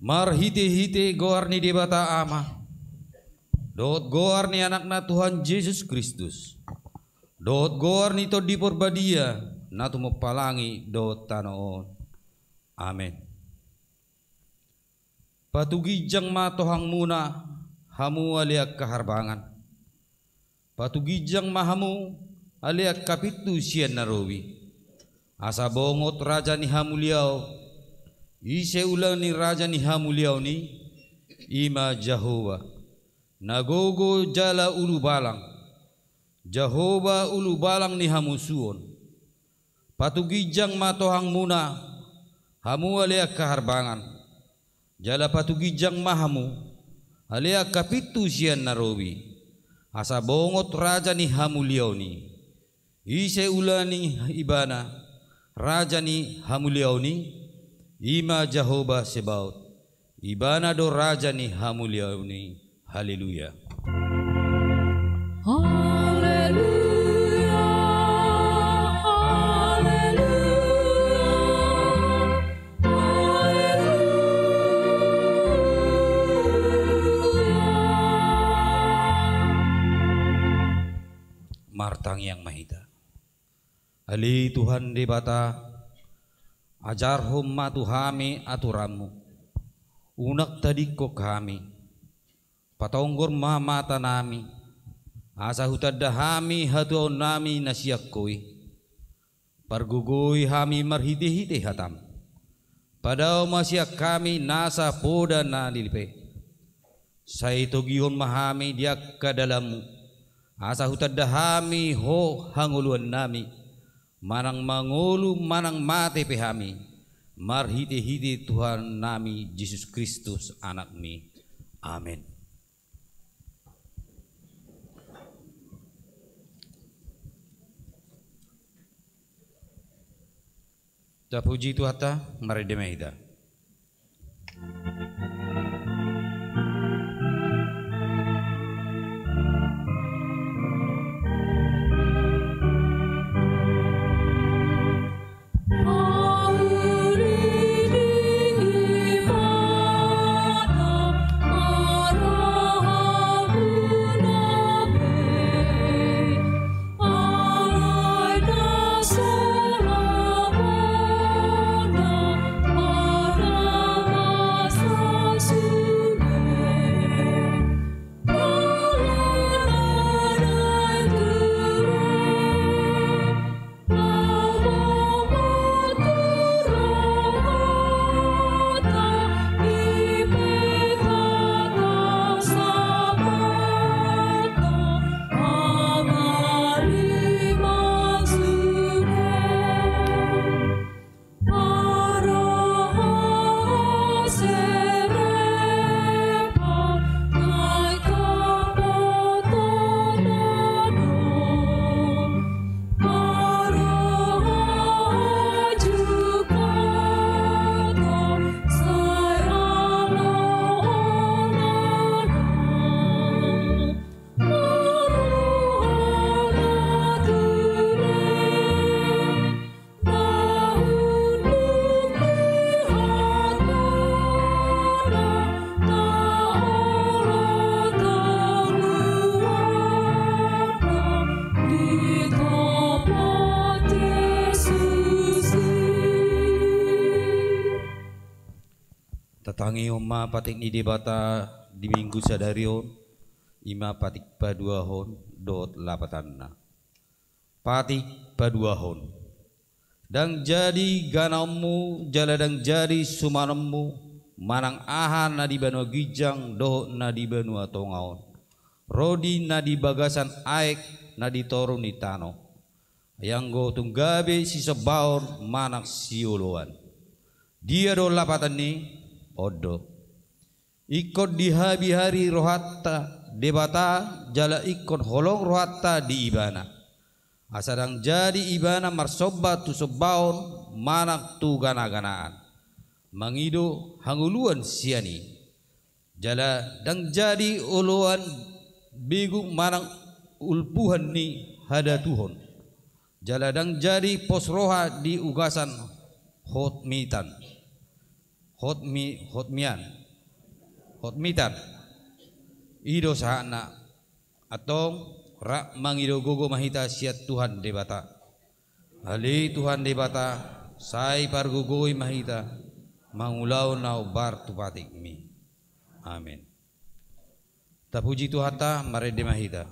Marhite-hite goar ni debata ama. Dot goar ni anakna Tuhan Yesus Kristus. Dot goar ni to di porbadia na tumapalangi dot tanoon. Amen. Patugijang matohang muna hamu aliak kaharbangan. Patugijang mahamu aliak kapitu siyan narowi. Asa bongot raja ni hamuliao. Ise ulang ni raja ni hamuliao ni ima Jehovah. Nagogo jala ulu balang. Jehovah ulu balang ni hamusuon. Patugijang matohang muna hamu aliak kaharbangan. Jala patugijang mahamu aliak kapitu siyan narowi. Asa bongot raja ni hamuliao ni ise ulang ni ibana raja ni hamuliao ni ima Jehovah Sebaot. Ibana do raja ni hamuliao ni. Haleluya. Haleluya. Martang yang mahita. Ali Tuhan debata ajar humma tuhami aturamu. Unak tadi ko kami. Patonggor mata nami. Asa hutadda hami hatuon nami nasiyak koi. Pargugoy hami marhite-hite hatam. Padao masyak kami nasa poda na lilipe. Saito gihon mahami diak kadalamu. Asa hutadda hami ho hanguluan nami. Manang mangulu manang mate pehami. Marhite-hite Tuhan nami Yesus Kristus anak mi. Amin. Puji Tuhan, mari demehida. Tatangi umma patik ni debata di minggu sadarion ima patik paduahon dot lapatanna patik paduahon dang jadi ganamu jaladang jadi sumanemu manang ahan na di banua gijang doh na di banua tongaon rodi na di bagasan aek na di toru ni tano yang go tunggabe si sebaon manak sioloan dia do lapatan ni odo ikut di hari rohatta debata jala ikut holong rohatta di ibana asadang jadi ibana marsoba tu sebaon manak tu gana-ganaan mangido hanguluan siani jala dang jadi uluan bigung manang ulpuhan ni hada tuhon jala dang jadi posroha di ugasan hotmian Hotmitan ido sahana atong rak mangido gogo mahita siat Tuhan debata ali Tuhan debata sai pargugoi mahita mangulau nau bar tupatik mi. Amin. Tapuji Tuhan ta marede mahita.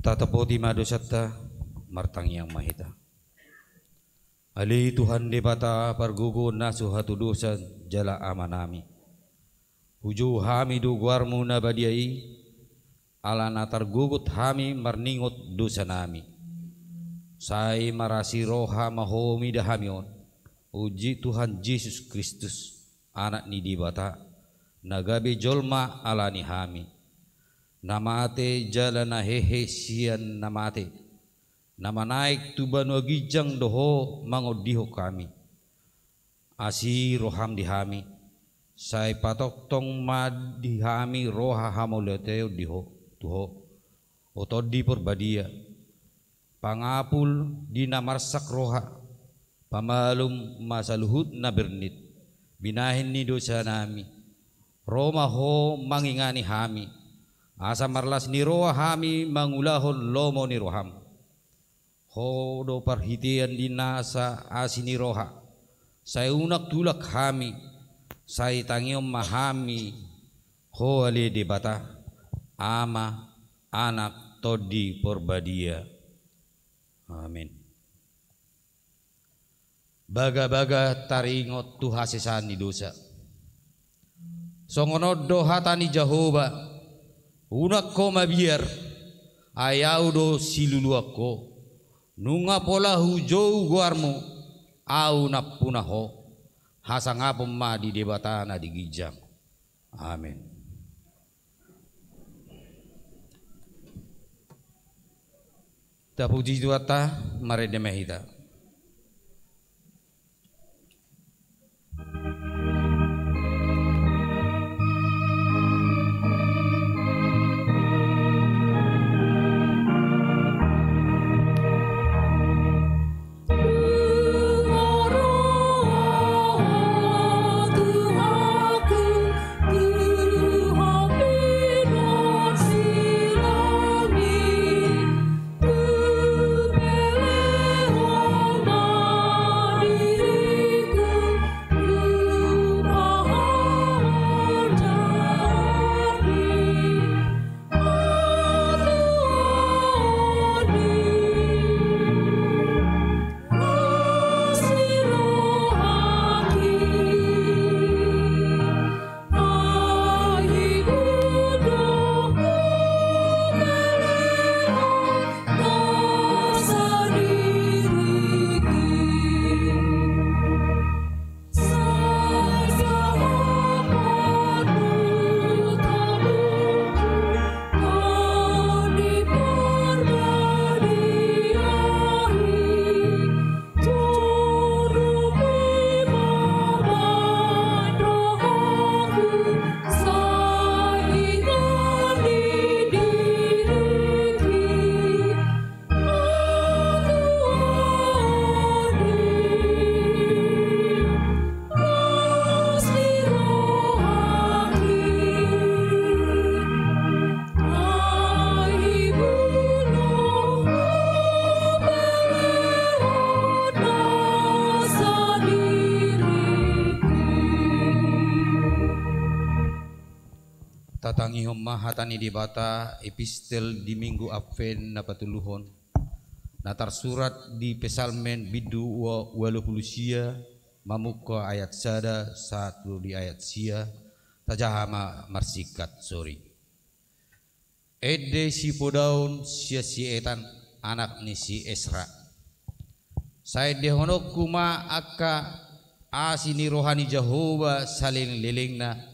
Tatapoti madosata martang yang mahita. Ali Tuhan debata pargugo nasu hatu dosa jala amanami. Huju hami do guarmu nabadiai ala natar gugut hami marningot dosa nami. Sai marasi roha mahomi dahamion. Uji Tuhan Yesus Kristus anak ni debata nagabe jolma ala ni hami. Namate jalana hehe sian namate nama naik tubanu gijang doho mangodiho kami asi roham dihami sai patok tong mad dihami roha hamoleteo diho tuho otodi porbadia pangapul dinamarsak roha pamalum masaluhut na bernit binahin ni dosa nami Roma ho mangingani hami asa marlas ni roha hami mangulahon lomo ni roham ho do parhitian dinasa asini roha saya unak tulak hami saya tangiom mahami ho ale debata ama anak todi porbadia. Amin. Baga-baga taringot tuhasesan ni dosa songonod do hatani Jehovah unak ko mabiar ayaw do siluluak ko nunga pola hujau guarmu au napunaho hasangapom ma di debatana di gijang. Amin. Tapuji tuata marede mehita. tatangi homma hatani di bata epistel di minggu Advent na patuluhon natar surat di pesalmen bidu walu sia mamuka ayat sada satu di ayat sia tajahama marsikat sorry ede si podaun sia si etan anak ni si Esra saya dehonok kuma aka asini rohani Jehovah saling lelengna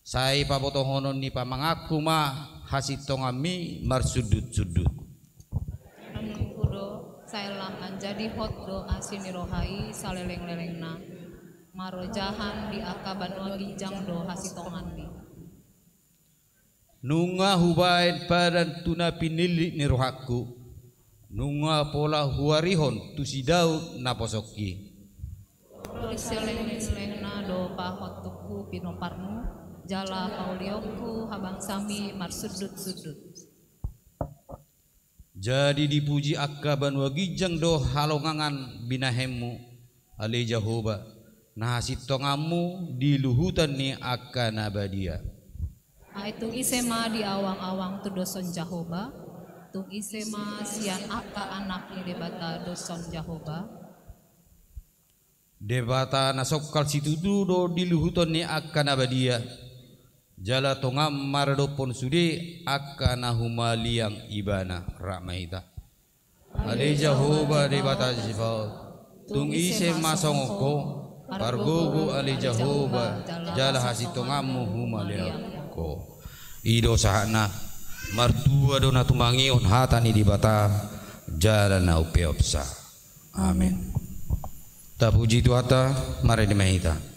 saya papotohonon ni pamangaku ma hasitongami marsudut-sudut. Namun kudo saya langan jadi hotdo asini rohai saleleng-lelengna marojahan di akaban wagijang do hasitongan di. Nunga hubain padan tuna pinilik ni rohaku. Nunga pola huarihon tusidau naposoki. Seleng-lelengna do pahotuku pinoparnu. Jala paulioku habang sami marsudut-sudut. Jadi dipuji akaban wagijang do halongangan binahemu ale Jehovah nah sitongamu di luhutan ni akan abadia. Itu isema di awang-awang tu doson Jehovah. Tu isema sian aka anak ni debata doson Jehovah. Debata nasokal situdu do di luhutan ni akan abadia. Jala tongam maradopon sude akana humaliang ibana rahmaita. Ale Jehovah de bata jibaut. Tung ise masongoko pargogo ale Jehovah jala hasitongamu humaliang ko. Ido sahana martua dona tumangion hatani di bata jala na upeopsa. Amin. Tapuji tuata mare di mahita.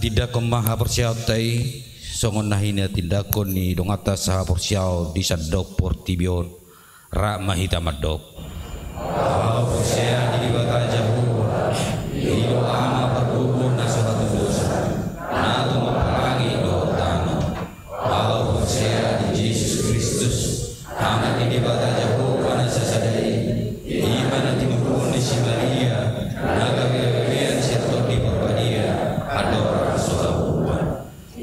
Tidak kemaha persiaw tai songon nahina tindakon ni dongata saha persiaw di sadok portibion rak mahita madok. Persiaw di bata Jehovah ido ama pergubun nasabatu dosa natu mapalangi do tano. Persiaw di Yesus Kristus anak di bata Jehovah nasasadai iman timurun di si Maria naga bebean setok di perpadia adora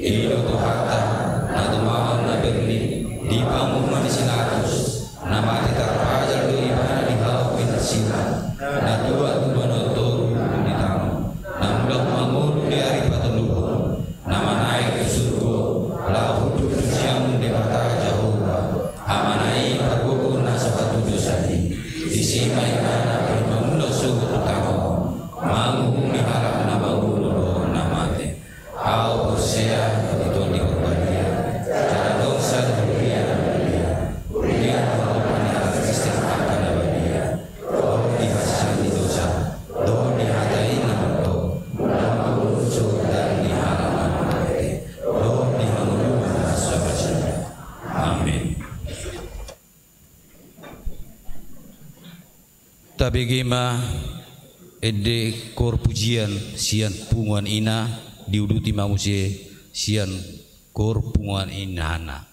Ido tuhata na tumaon na berli di pangumuman di sinatus na mati terpajal do ibana di hawak pinasila na dua notoru di tangan na mudah mangulu di hari patuluhon na manaik ke surga la hudu siang di bata Jehovah amanai pergubun na tabegema ede kor pujian sian punguan ina diuduti mamusia sian kor punguan inana.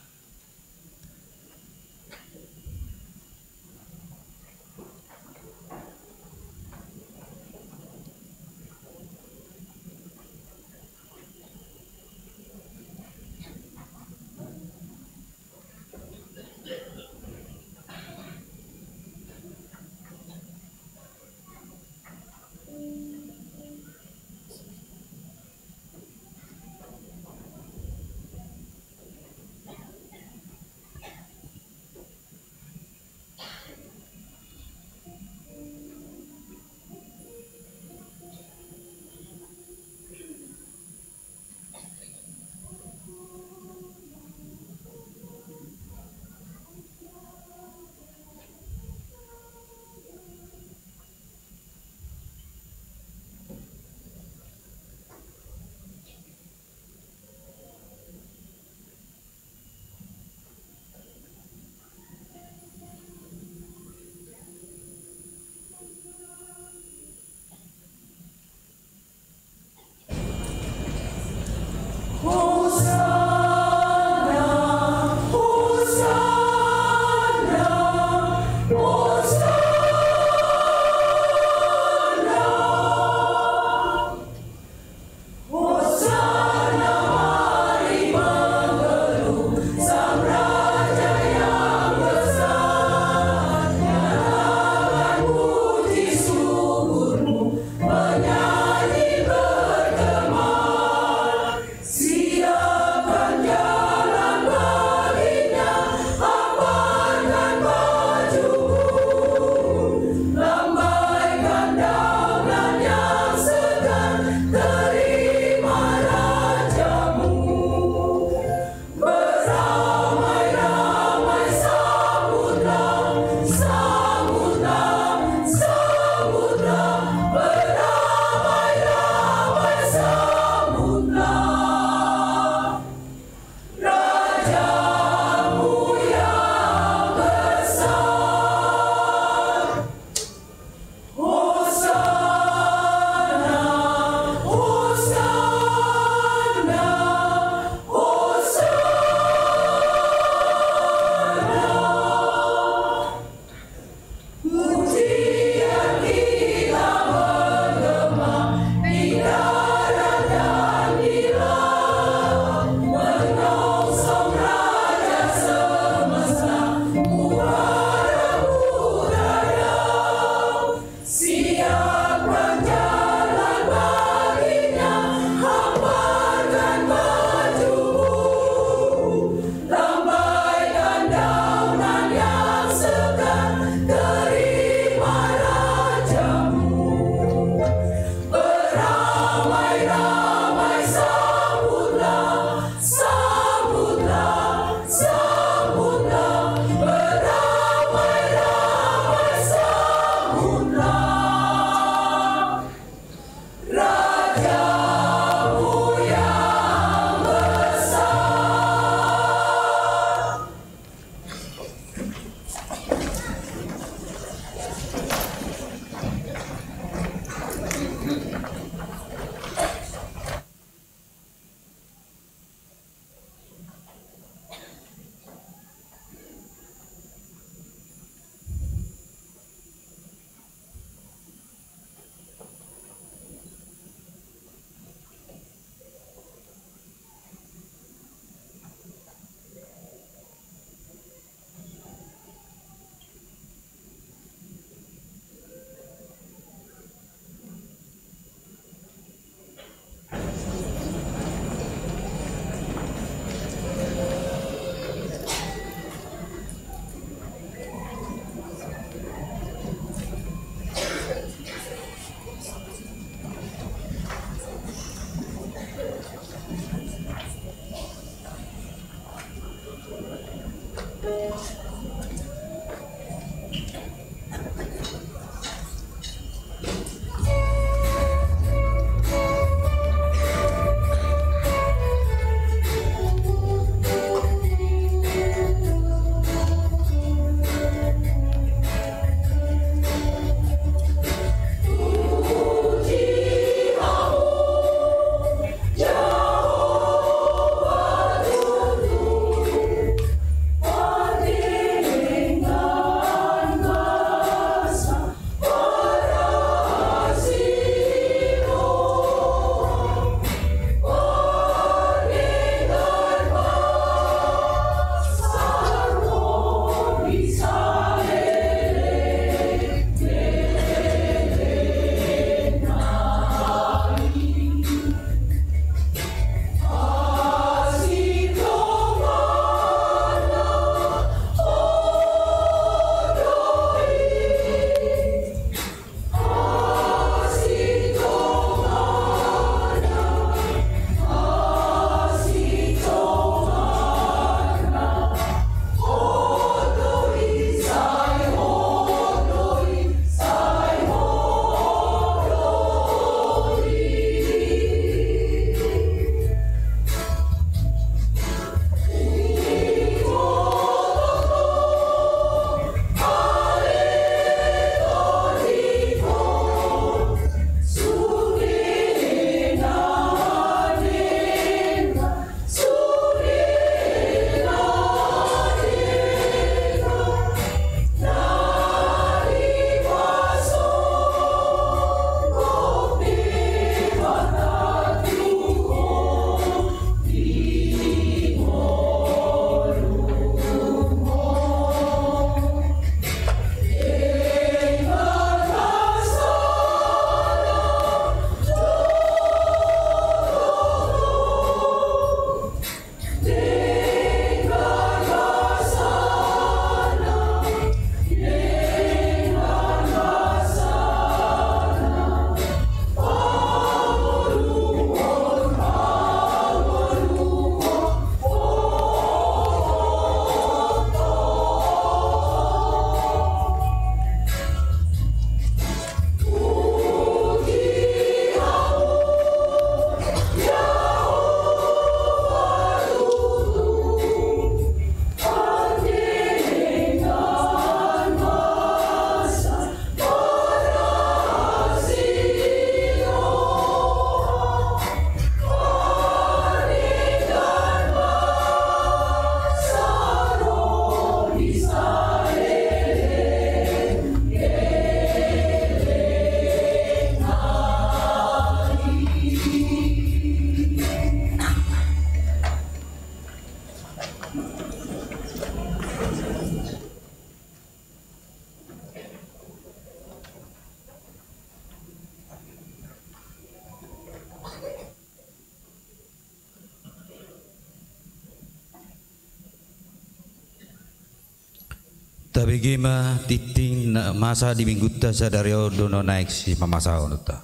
Tapi gima titing masa di minggu ta sadario dono naik si pamasa onuta.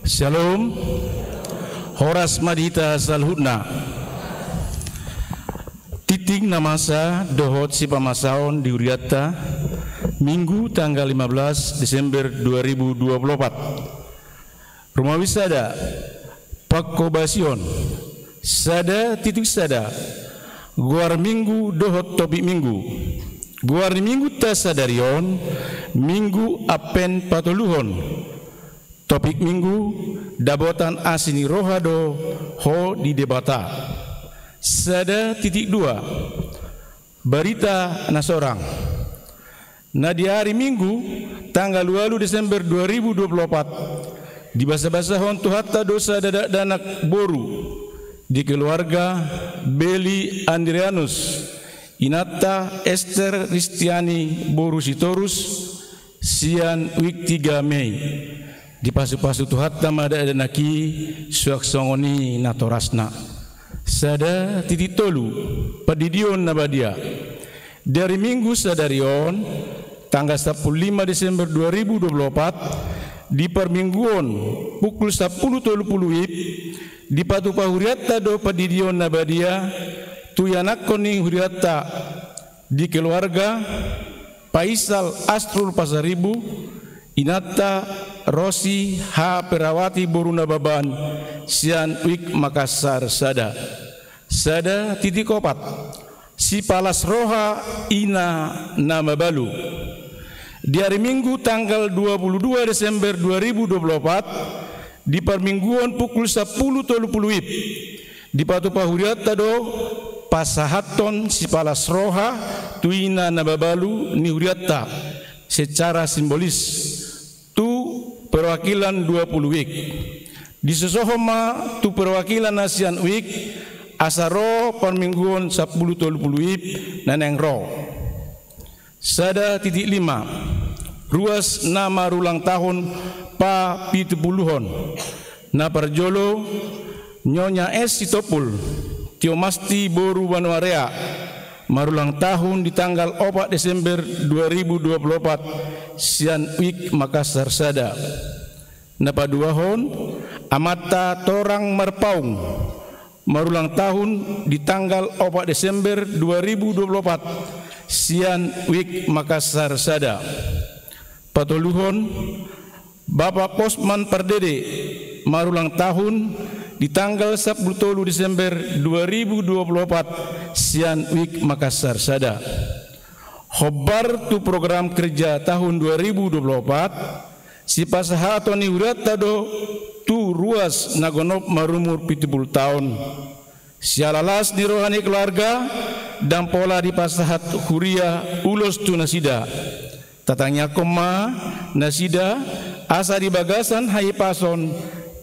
Shalom. Horas Madita Salhutna. Titing namasa dohot si pamasaon di Uriata Minggu tanggal 15 Desember 2024. Rumah wisata Pakobasion Sada titik sada Guar Minggu dohot topik Minggu. Guar Minggu tasadarion Minggu apen patoluhon. Topik Minggu dabotan asini rohado ho di debata. Sada titik dua berita nasorang. Nah di hari Minggu tanggal 2 Desember 2024 di basa-basa hontu hatta dosa dadak danak boru di keluarga Beli Andrianus Inata Esther Ristiani Boru Sitorus Sian Wik 3 Mei di pasu-pasu tuhat tamada ada naki suak songoni natorasna. Sada titik tolu padidion nabadia dari Minggu sadarion tanggal 15 Desember 2024 di permingguan pukul 10.30 di patu pahuriata do padidion nabadia tuyanakoni huriata di keluarga Paisal Astrul Pasaribu Inata Rosi H. Perawati Boruna Baban Sian Wik Makassar Sada titik opat si Palas Roha Ina Nama Balu di hari Minggu tanggal 22 Desember 2024 di permingguan pukul 10.30 di Patu Pahuriata do Pasahaton si Palas Roha Tuina Nama Balu ni Huriata secara simbolis perwakilan 20 wik di sesohoma tu perwakilan Asian Wik asaro permingguan 10.30 wik naneng ro. Sada titik 5 ruas nama ulang tahun pa pitupuluhon na perjolo Nyonya S. Sitopul Tiomasti Boru Banuarea marulang tahun di tanggal 4 Desember 2024 Sian Wik Makassar Sada. Napa duahon amata torang marpaung marulang tahun di tanggal 4 Desember 2024 Sian Wik Makassar Sada. Patoluhon Bapak Posman Pardede marulang tahun di tanggal 10 Desember 2024 Sian Wik Makassar Sada. Khobar tu program kerja tahun 2024 si pasahatoni urata do tu ruas nagonop marumur 70 tahun. Sialalas di rohani keluarga dan pola di pasahat huria ulos tu nasida. Tatangnya koma nasida asa di bagasan hai pason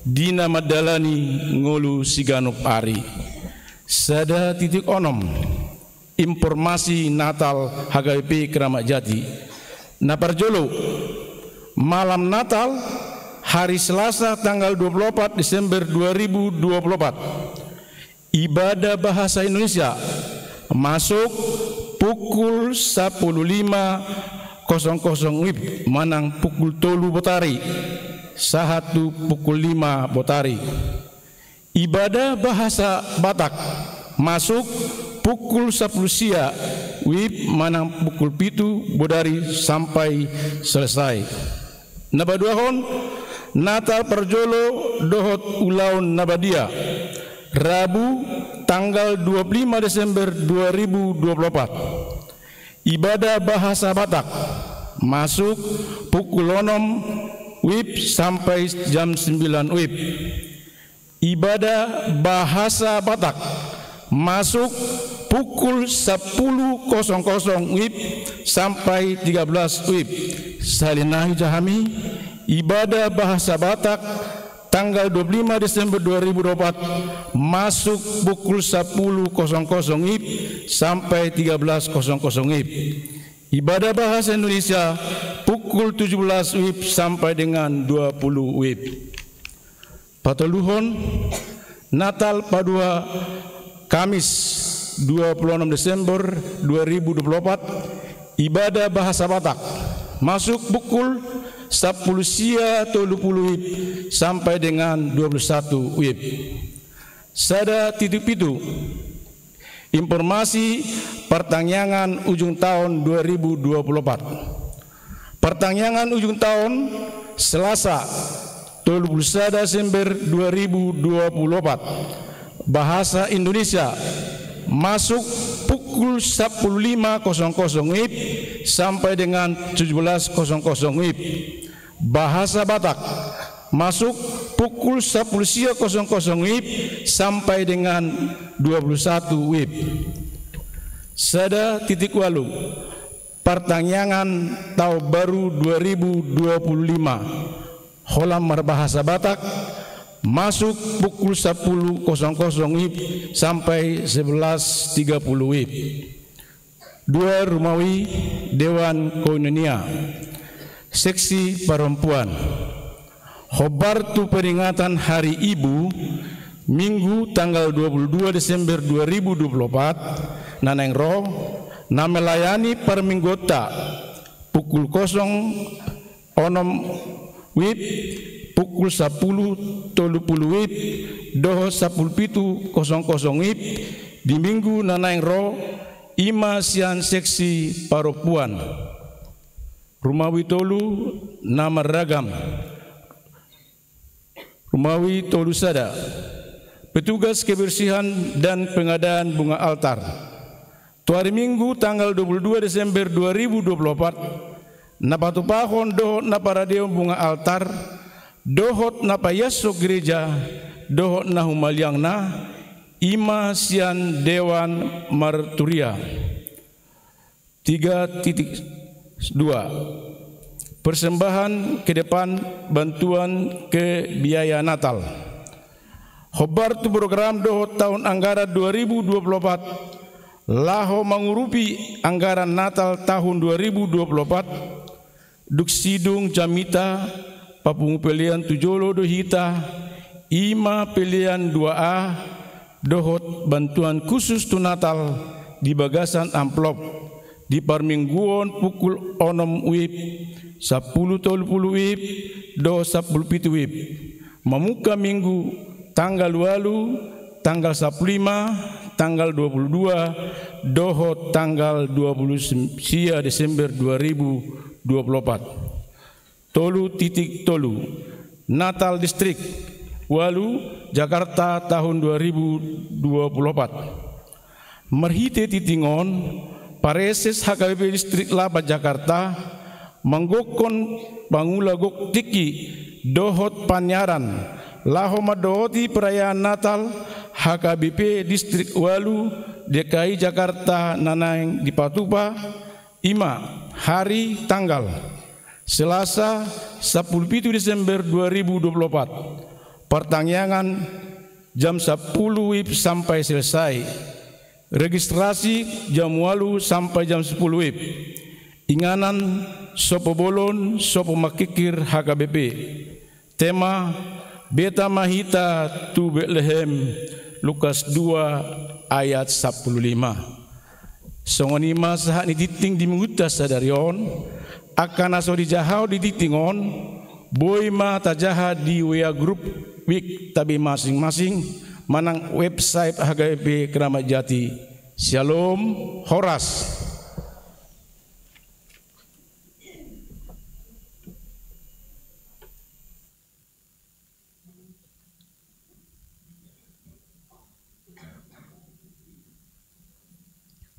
Dina Madalani ngolu siganup ari. Sada titik onom informasi Natal HGP Keramat Jati. Naparjolo malam Natal hari Selasa tanggal 24 Desember 2024 ibadah bahasa Indonesia masuk pukul 15.00 WIB manang pukul 3 botari sahatu pukul 5 botari. Ibadah bahasa Batak masuk pukul 10 sia WIB manang pukul 7 bodari sampai selesai. Nabaduahon Natal Perjolo dohot ulaun Nabadia Rabu tanggal 25 Desember 2024 ibadah bahasa Batak masuk pukul 6 WIB sampai jam 9 WIB. Ibadah bahasa Batak masuk pukul 10.00 WIB sampai 13 WIB. Salinahi jahami ibadah bahasa Batak tanggal 25 Desember 2024 masuk pukul 10.00 WIB sampai 13.00 WIB. Ibadah Bahasa Indonesia pukul 17 WIB sampai dengan 20 WIB. Patoluhon Natal Padua Kamis 26 Desember 2024 ibadah Bahasa Batak masuk pukul 10.30 WIB sampai dengan 21 WIB. Sada titik pitu informasi pertanyaan ujung tahun 2024. Pertanyaan ujung tahun Selasa 31 Desember 2024 Bahasa Indonesia masuk pukul 10.05 WIB sampai dengan 17.00 WIB. Bahasa Batak masuk pukul 10.00 WIB sampai dengan 21 WIB. Sada titik walu pertanyaan tahun baru 2025 Holam Bahasa Batak masuk pukul 10.00 WIB sampai 11.30 WIB. 2 Rumawi Dewan Koinonia Seksi Perempuan Khobartu peringatan Hari Ibu Minggu tanggal 22 Desember 2024 Naneng Roh na melayani perminggota pukul 0 WIB pukul 10.30 WIB doho 17.00 WIB di Minggu Naneng Roh Ima Sian Seksi Perempuan Rumawi Tolu nama ragam Rumawi Tolu Sada petugas kebersihan dan pengadaan bunga altar. Hari Minggu tanggal 22 Desember 2024 napatu pahon dohot napa radio bunga altar dohot napa yaso gereja dohot na humaliangna Ima Sian Dewan Marturia. 3.2 Persembahan ke depan bantuan ke biaya Natal. Khobar tu program dohot tahun anggaran 2024 laho mengurupi anggaran Natal tahun 2024 duk sidung jamita papung pilihan tujolo dohita ima pilihan 2A dohot bantuan khusus tu Natal di bagasan amplop di parmingguon pukul 6 WIB 10.30 WIB do 10 WIB memuka minggu tanggal 8 tanggal 15 tanggal 22 dohot tanggal 20 Desember 2024 tolu Natal Distrik Walu Jakarta tahun 2024 merhite titingon Pareses HKBP Distrik Laba Jakarta menggokon bangulagok tiki dohot panyaran laho madohoti perayaan Natal HKBP Distrik Walu DKI Jakarta Nanaing di Patupa Ima hari tanggal Selasa 17 Desember 2024 pertanyaan jam 10 WIB sampai selesai. Registrasi jam 8 sampai jam 10 WIB. Inganan sopo bolon sopo makikir HKBP. Tema Beta Mahita tu Bethlehem Lukas 2 ayat 15. Songonima sahat ni titing di mengutas sadarion akan aso dijahau di titingon boy ma tajaha di WA group week tabi masing-masing manang website HKBP Keramat Jati. Shalom Horas.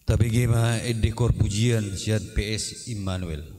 Tapi gema edekor pujian sian PS Immanuel.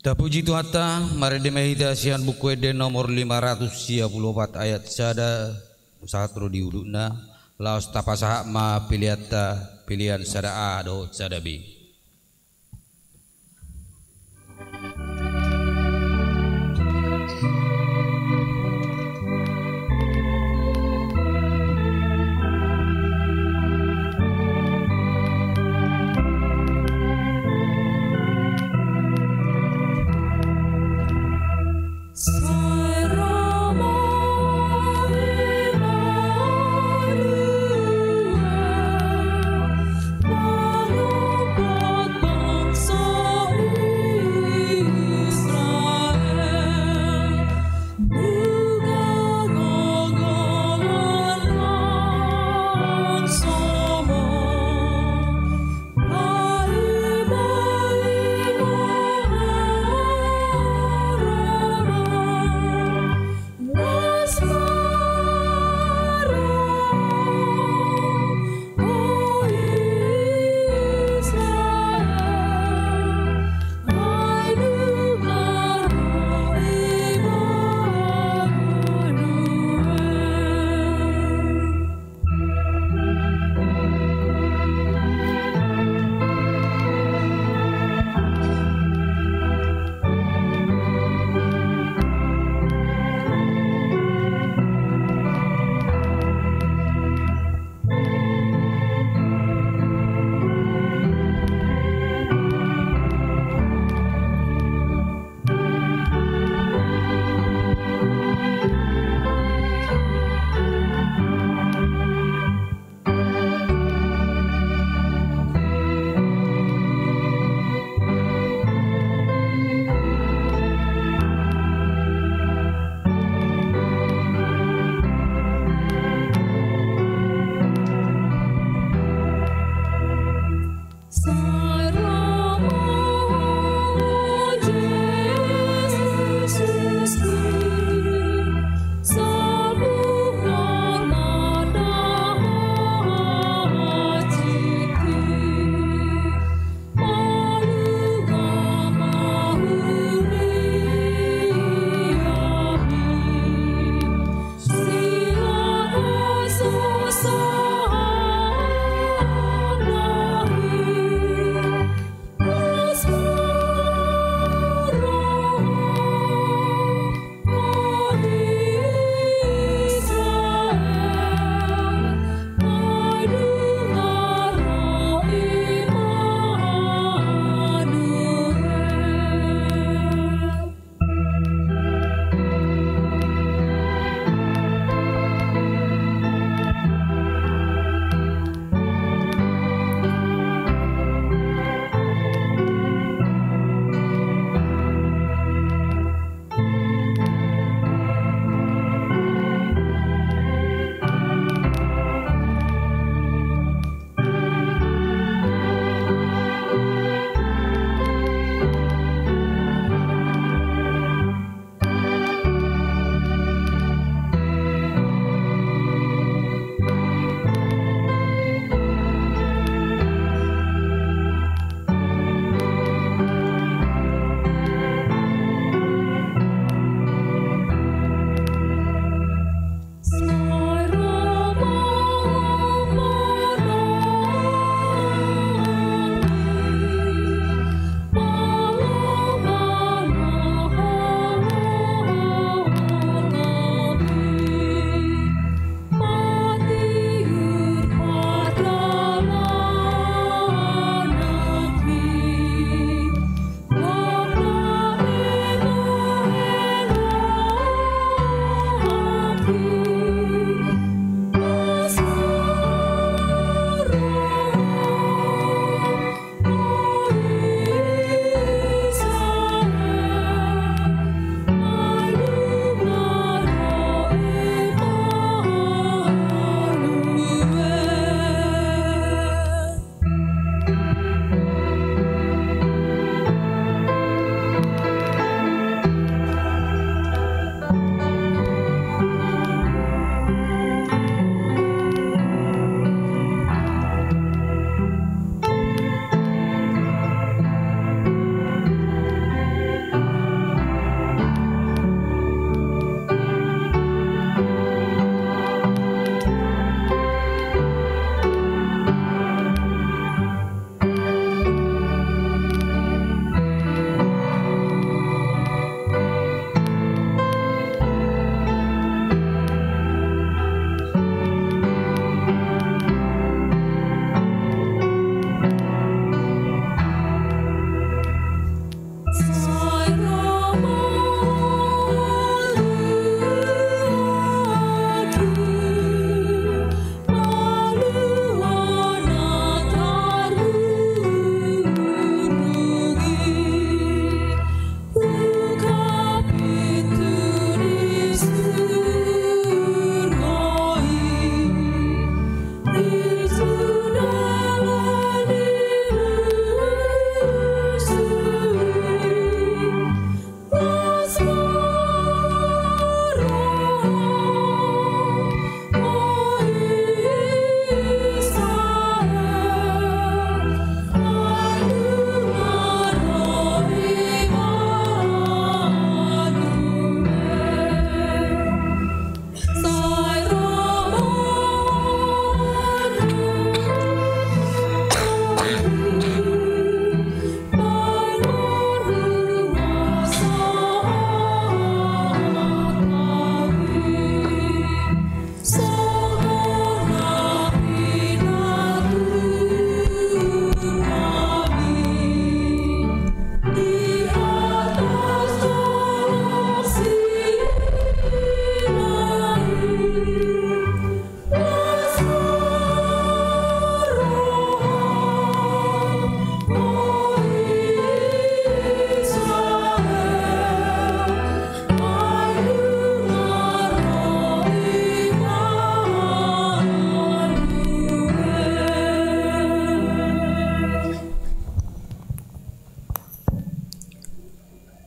Da puji Tuhan, mari dimahita sian buku ede nomor 534 ayat sada usatro diudukna laos tapasahak ma pilihan sada A do sada B. Malu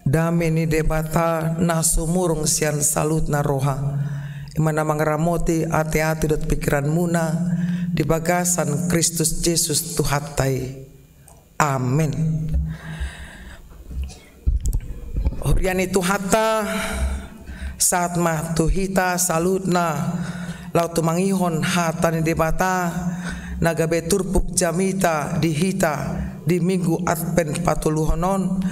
Dame ni debata nasumurung sian salut na roha. Imana mangramoti ati-ati dot pikiran muna di bagasan Kristus Yesus Tuhatai. Amin. Huriani Tuhata saat mah tuhita salutna lau tumangihon hata ni debata nagabe turpuk jamita dihita di minggu Advent patuluhonon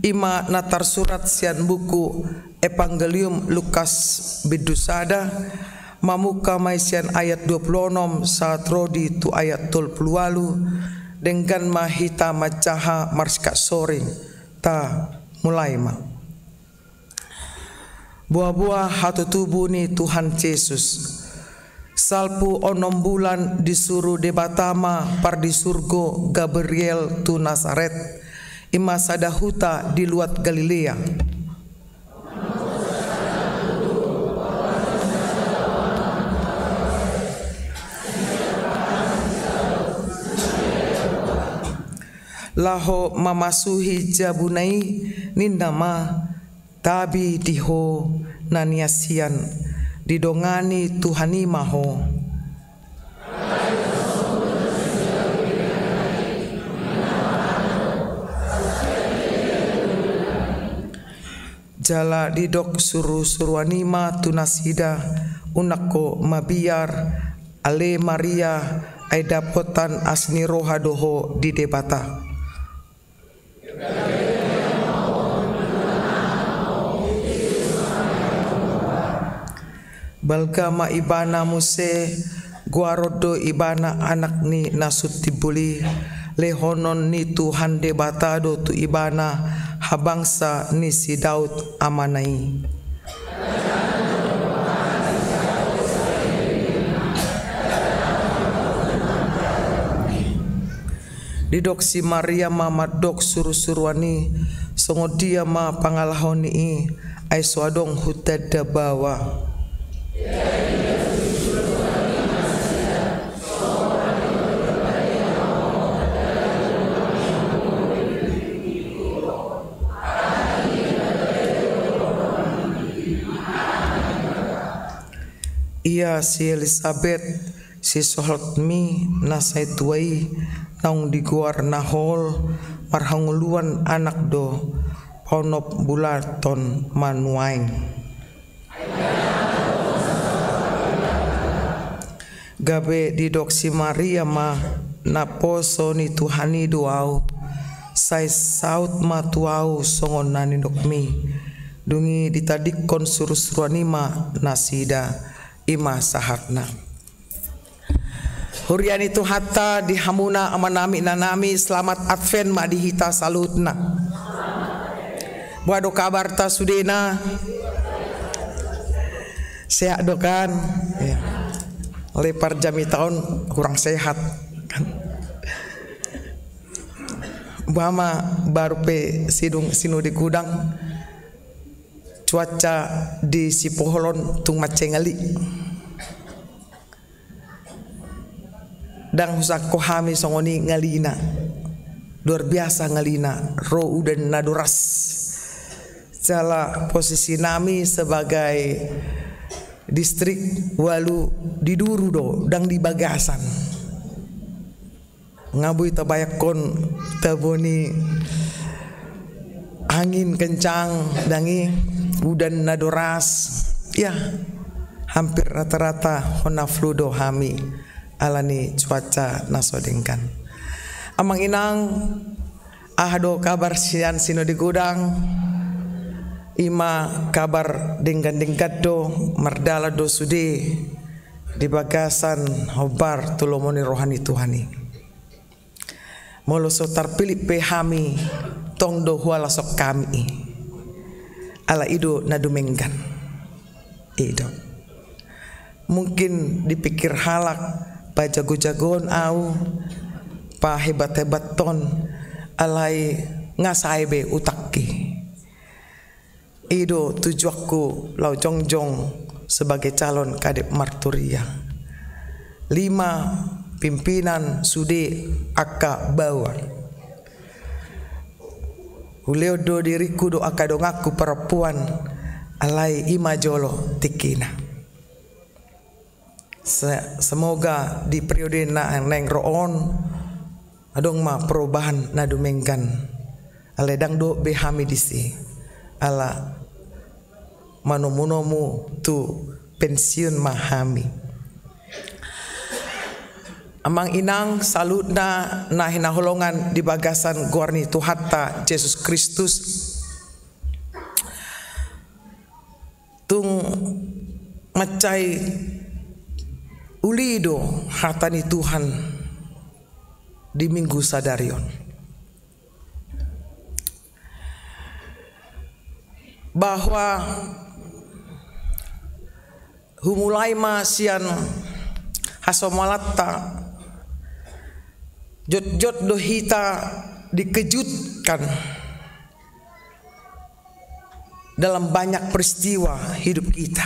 ima natar surat sian buku Evangelium Lukas bidusada mamuka maisian ayat 26 saat rodi tu ayat 28 dengan mahita macaha marska soring ta mulai ma buah-buah hatu tubuh ni Tuhan Yesus salpu onom bulan disuruh debatama par di surgo Gabriel tu Nazaret ima sadahuta di luat Galilea. Laho mamasuhi jabunai nindama tabi diho naniasian didongani Tuhani maho. Jala didok suruanima tunasida unako mabiar ale Maria ay dapotan asni roha doho di debata. Balgama ibana muse guarodo ibana anak ni nasut tibuli lehonon ni Tuhan debatado tu ibana habangsa ni si Daud amanai. Didok si Maria mama dok suruani songodia ma pangalahoni ay swadong hutada bawa. Ia si Elizabeth si sohotmi nasai tuai naung diguar nahol marhanguluan anak do ponop bulaton manuaing. Gabe didok si Maria ma naposo ni Tuhani duau sai saut ma tuau songon nani dokmi dungi ditadikon suruanima nasida ima sahatna. Hurian itu hatta dihamuna amanami nanami selamat Advent ma dihita salutna. Buado kabar ta sudena sehat dokan ya. Lepar jami tahun kurang sehat kan. Bama baru pe sinu di gudang cuaca di Sipoholon tung macengali dang husak kohami songoni ngalina luar biasa ngalina ro udan naduras jala posisi nami sebagai distrik walu di Duru do dang di Bagasan ngabui tabayakon taboni angin kencang dangi udan nadoras ya hampir rata-rata hona fludo hami alani cuaca nasodengkan amang inang ahdo kabar sian sino di gudang ima kabar denggan do mardala do sude di Bagasan hobar tulomoni rohani Tuhani molo so tarpilih pehami tong do huala sok kami ala ido nadumenggan ido mungkin dipikir halak pa jago-jagoon au pa hebat-hebat ton alai ngasaibe utakki ido tujuanku lau jongjong sebagai calon kadep marturia 5 pimpinan sude aka bawah Uleo do diriku do akadongaku perempuan alai ima jolo tikina. Semoga di periode neng roon adong ma perubahan nadumengkan aledang do behami disi ala manumunomu tu pensiun mahami. Amang inang salutna na hinaholongan di bagasan guarni Tuhatta Yesus Kristus tung macai ulido hatani Tuhan di Minggu Sadarion. Bahwa humulai masian hasomalatta jot-jot dohita dikejutkan dalam banyak peristiwa hidup kita.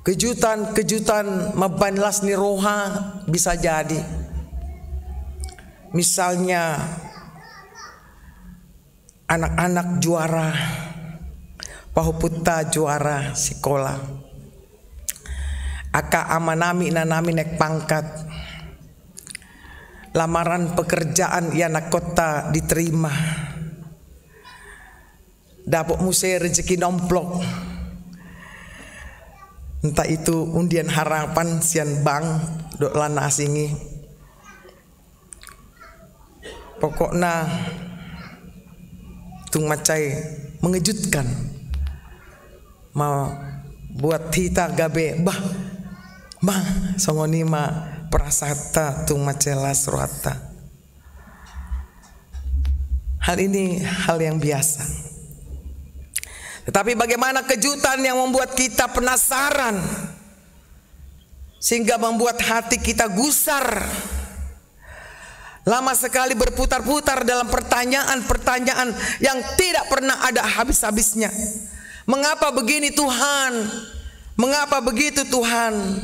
Kejutan-kejutan mabanlas ni roha bisa jadi. Misalnya anak-anak juara, pahuputa juara sekolah. Aka amanami nanami nek pangkat, lamaran pekerjaan yana kota diterima, dapok muse rezeki nomplok, entah itu undian harapan sian bang dok lana asingi, pokoknya tung macai mengejutkan, mau buat kita gabe Bang, songonima prasata tung macelas roata. Hal ini hal yang biasa. Tetapi bagaimana kejutan yang membuat kita penasaran sehingga membuat hati kita gusar. Lama sekali berputar-putar dalam pertanyaan-pertanyaan yang tidak pernah ada habis-habisnya. Mengapa begini Tuhan? Mengapa begitu Tuhan?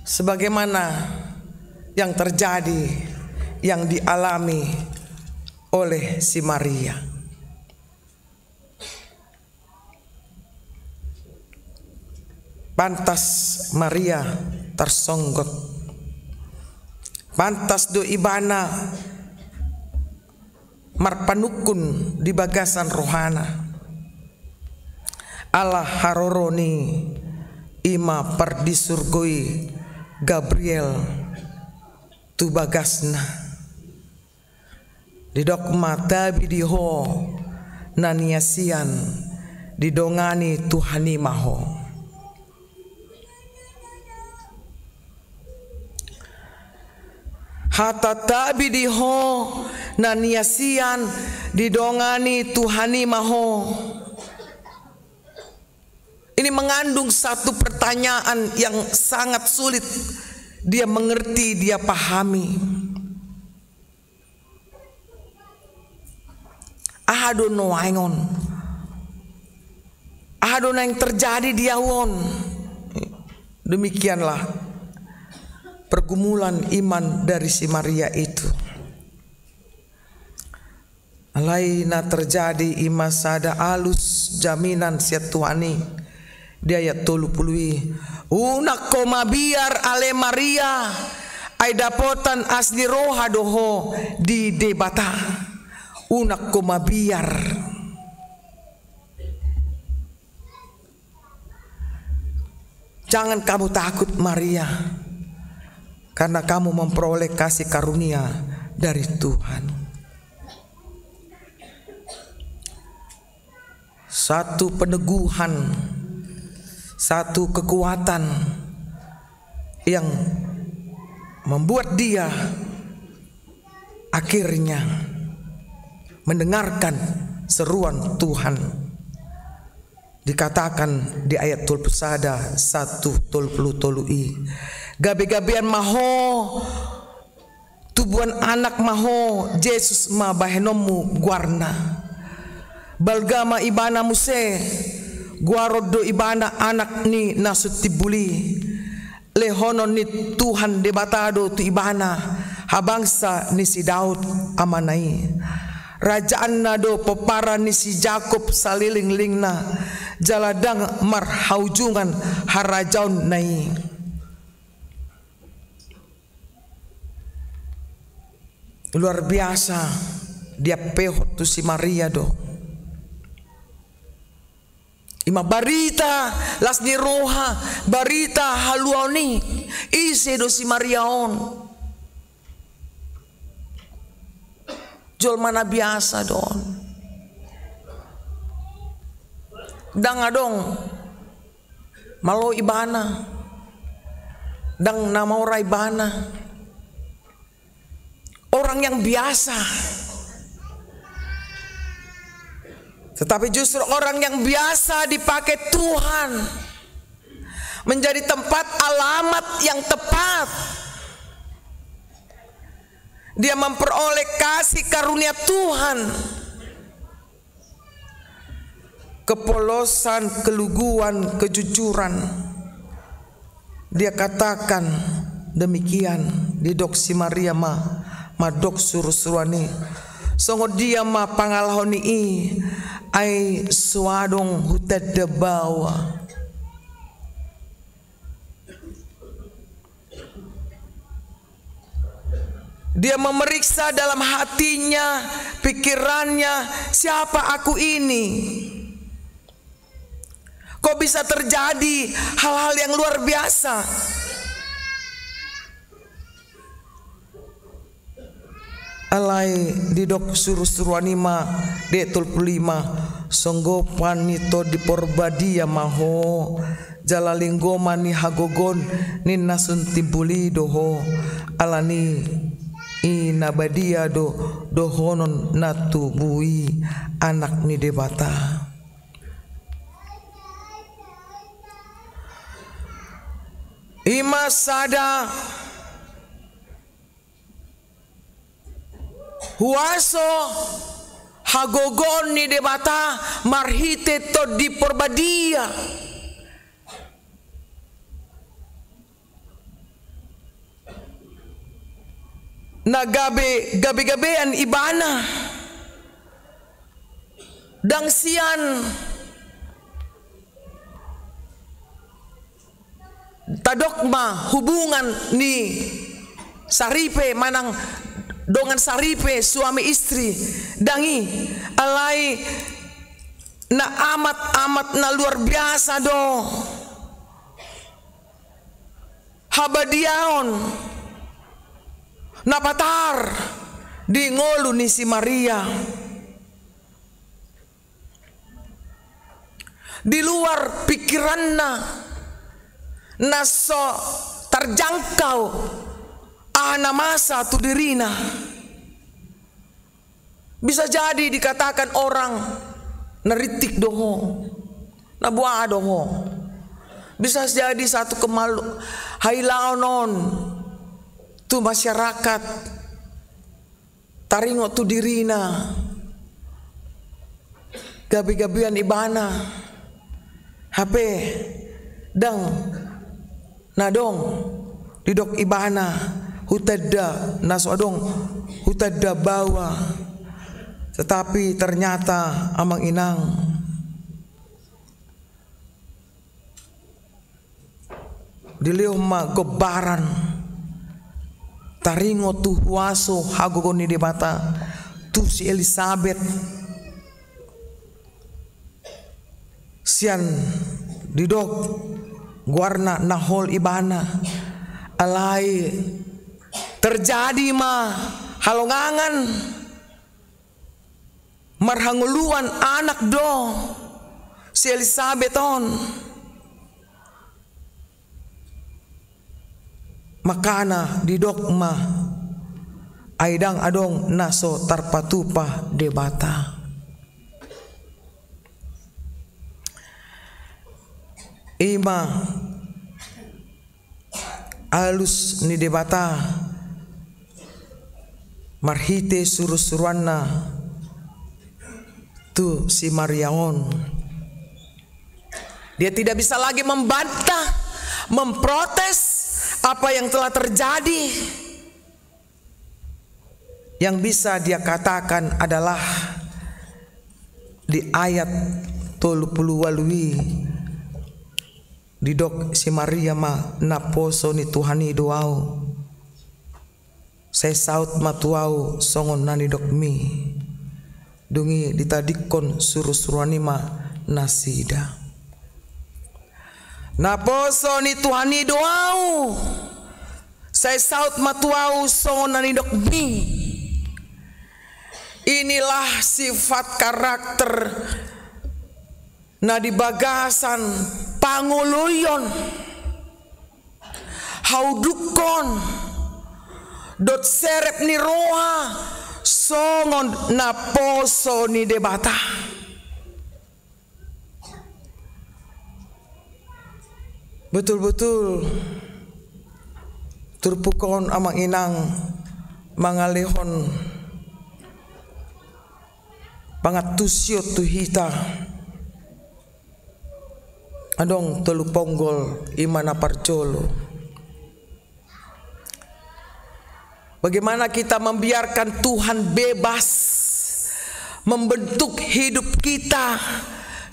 Sebagaimana yang terjadi, yang dialami oleh si Maria. Pantas Maria tersonggot, pantas do ibana marpanukun di bagasan rohana. Allah haroroni ima pardisurgoi Gabriel tu bagasna didok mata bidiho naniasian didongani Tuhani maho. Hatata bidiho naniasian didongani Tuhani maho. Ini mengandung satu pertanyaan yang sangat sulit dia mengerti, dia pahami. Ahadono waingon, ahadono yang terjadi dia won. Demikianlah pergumulan iman dari si Maria itu. Alaina terjadi imasada alus jaminan siat tuani. Dia ayat 30 unak koma biar ale Maria ay dapotan asli roha doho di debata unak koma biar. Jangan kamu takut Maria, karena kamu memperoleh kasih karunia dari Tuhan. Satu peneguhan, satu kekuatan yang membuat dia akhirnya mendengarkan seruan Tuhan. Dikatakan di ayat 31 gabe-gabean maho tubuhan anak maho Yesus ma bahenomu guarna balgama ibana muse guarodo ibana anak ni nasutibuli lehonon ni Tuhan debatado tu ibana habangsa ni si Daud amanai rajaan nado pepara ni si Jakob saliling-lingna jaladang marhaujungan harajaun nai. Luar biasa dia pehot tu si Maria do. Ima barita las ni roha barita haluani ise do si Maria on. Jol mana biasa don. Dang adong malo ibana. Dang nama ora ibana. Orang yang biasa. Tetapi justru orang yang biasa dipakai Tuhan menjadi tempat alamat yang tepat. Dia memperoleh kasih karunia Tuhan. Kepolosan, keluguan, kejujuran. Dia katakan demikian di dok si Maria madok suruh-suruani. Songo dia pangalahoni ai suadong hutat debawa. Dia memeriksa dalam hatinya, pikirannya, siapa aku ini? Kok bisa terjadi hal-hal yang luar biasa? Alai didok suruh-suruanima detul pulima songgo panito di porbadia maho jalalinggoma ni hagogon ni nasun timbuli doho alani inabadia dohonon natubui anak ni debata. Ima sada huaso hagogon ni debata marhite to di porbadia. Gabe-gabean ibana dang sian tadokma hubungan ni saripe manang dongan saripe suami istri dangi alai na amat na luar biasa do habadiaon na patar di ngolu ni si Maria di luar pikiranna naso terjangkau ana masa tu dirina. Bisa jadi dikatakan orang neritik doho, nabuah doho. Bisa jadi satu kemalu hailaonon tu masyarakat taringo tu dirina. Gabi-gabian ibana HP dang nadong didok ibana hutada nasodong hutada bawa. Tetapi ternyata amang inang diliu ma gobaran taringo tu huaso hagogoni debata tu si Elizabeth sian didok guarna nahol ibana alai terjadi halongangan marhanguluan anak do si Elizabeth on makana didok aidang adong naso tarpatupa debata. Ima alus ni debata marhite suruh-suruanna tu si Mariaon. Dia tidak bisa lagi membantah, memprotes, apa yang telah terjadi. Yang bisa dia katakan adalah di ayat 30 walui di dok si Maria ma naposo ni Tuhani doau. Saya saut matuau songon nani dok mi dungi ditadikon suruh-suruani ma nasida. Naposo ni Tuhani doau. Saya saut matuau songon nani dok mi. Inilah sifat karakter nadi bagasan panguluyon haudukon dot serep ni roha songon naposo ni debata. Betul-betul turpukon amang inang mangalehon pangatusyo tu hita adong telu ponggol imana parjolo. Bagaimana kita membiarkan Tuhan bebas membentuk hidup kita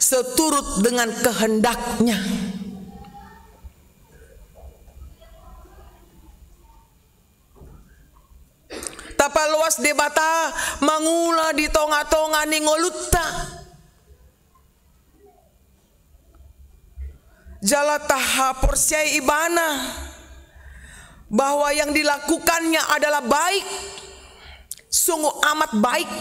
seturut dengan kehendaknya. Tapa luas debata mangula di tonga-tonga ni ngolutta. Jala taha porsiai ibana bahwa yang dilakukannya adalah baik, sungguh amat baik.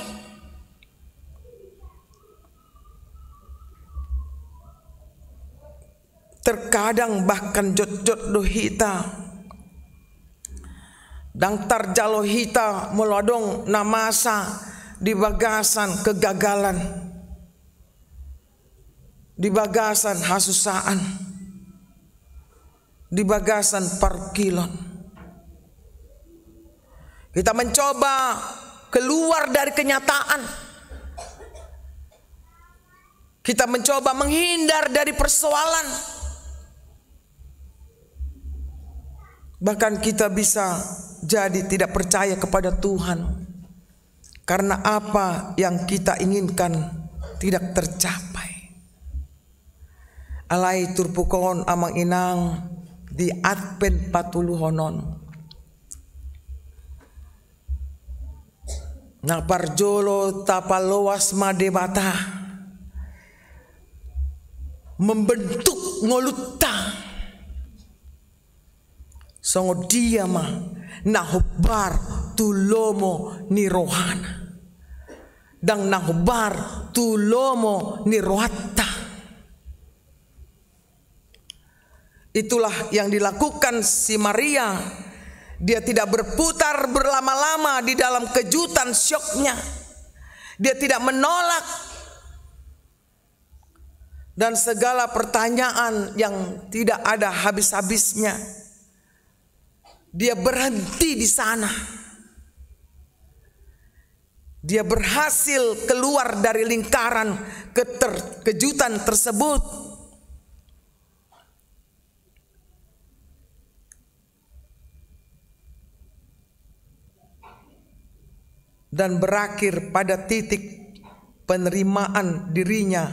Terkadang bahkan jot-jot dohita dangtar jalo hita melodong namasa di bagasan kegagalan, di bagasan hasusaan, di bagasan parkilon. Kita mencoba keluar dari kenyataan. Kita mencoba menghindar dari persoalan. Bahkan kita bisa jadi tidak percaya kepada Tuhan karena apa yang kita inginkan tidak tercapai. Alai turpukon amang inang di Advent patuluhonon. Na parjolo tapaloas madebata membentuk ngolutta. Songo dia ma nahobar tulomo ni rohana dan nahobar tulomo ni rohatta. Itulah yang dilakukan si Maria. Dia tidak berputar berlama-lama di dalam kejutan syoknya. Dia tidak menolak dan segala pertanyaan yang tidak ada habis-habisnya. Dia berhenti di sana. Dia berhasil keluar dari lingkaran kejutan tersebut. Dan berakhir pada titik penerimaan dirinya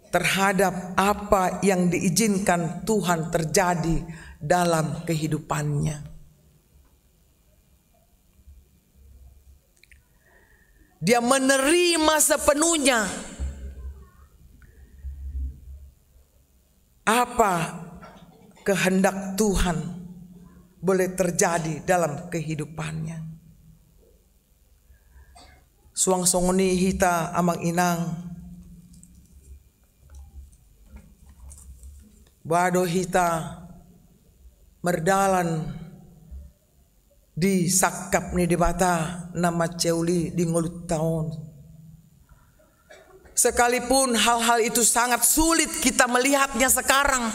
terhadap apa yang diizinkan Tuhan terjadi dalam kehidupannya. Dia menerima sepenuhnya apa kehendak Tuhan boleh terjadi dalam kehidupannya. Suang songoni hita amang inang bado hita merdalan di sakap ni debata nama ceuli di ngolut tahun. Sekalipun hal-hal itu sangat sulit kita melihatnya sekarang.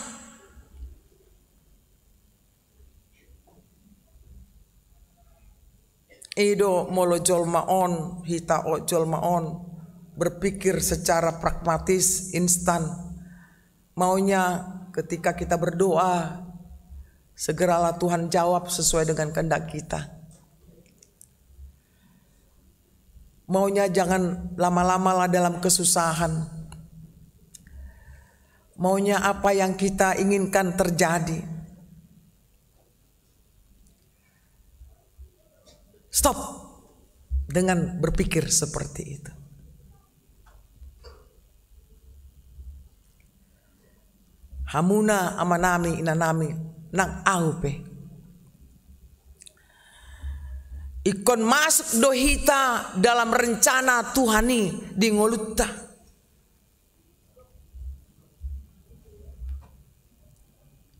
Edo molo jolmaon hita o jolmaon berpikir secara pragmatis instan. Maunya ketika kita berdoa Segeralah Tuhan jawab sesuai dengan kehendak kita. Maunya jangan lama-lama lah dalam kesusahan. Maunya apa yang kita inginkan terjadi. Stop dengan berpikir seperti itu. Hamuna amanami inanami nang aupe. Ikon masuk dohita dalam rencana Tuhani di ngolutta.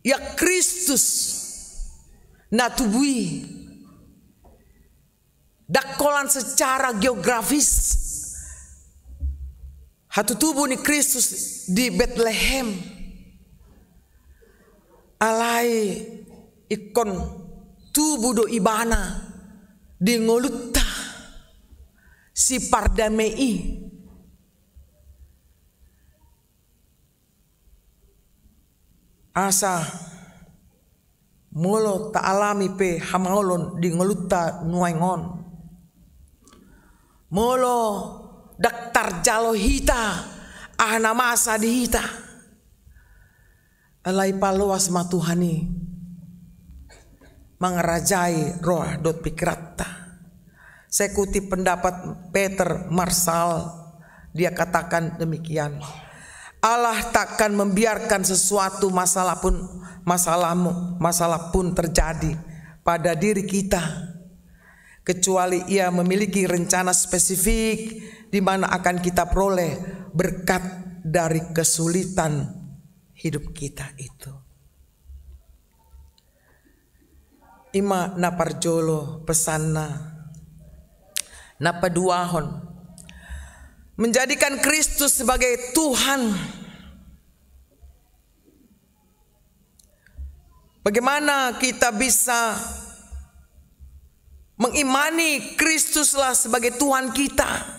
Ya Kristus natubui dakolan secara geografis hatu tubuh ni Kristus di Bethlehem. Alai ikon tubuh do ibana di ngolutta si pardamei. Asa molo ta alami pe hamaolon di ngolutta nuaingon. Molo daktar jalo hita ahna masa di hita. Alai paluas matuhani mengerajai roh dot pikratta. Saya kutip pendapat Peter Marshall, dia katakan demikian. Allah takkan membiarkan sesuatu masalah pun terjadi pada diri kita kecuali Ia memiliki rencana spesifik di mana akan kita peroleh berkat dari kesulitan hidup kita itu. Ima naparjolo pesanna napaduahon menjadikan Kristus sebagai Tuhan. Bagaimana kita bisa mengimani Kristuslah sebagai Tuhan kita?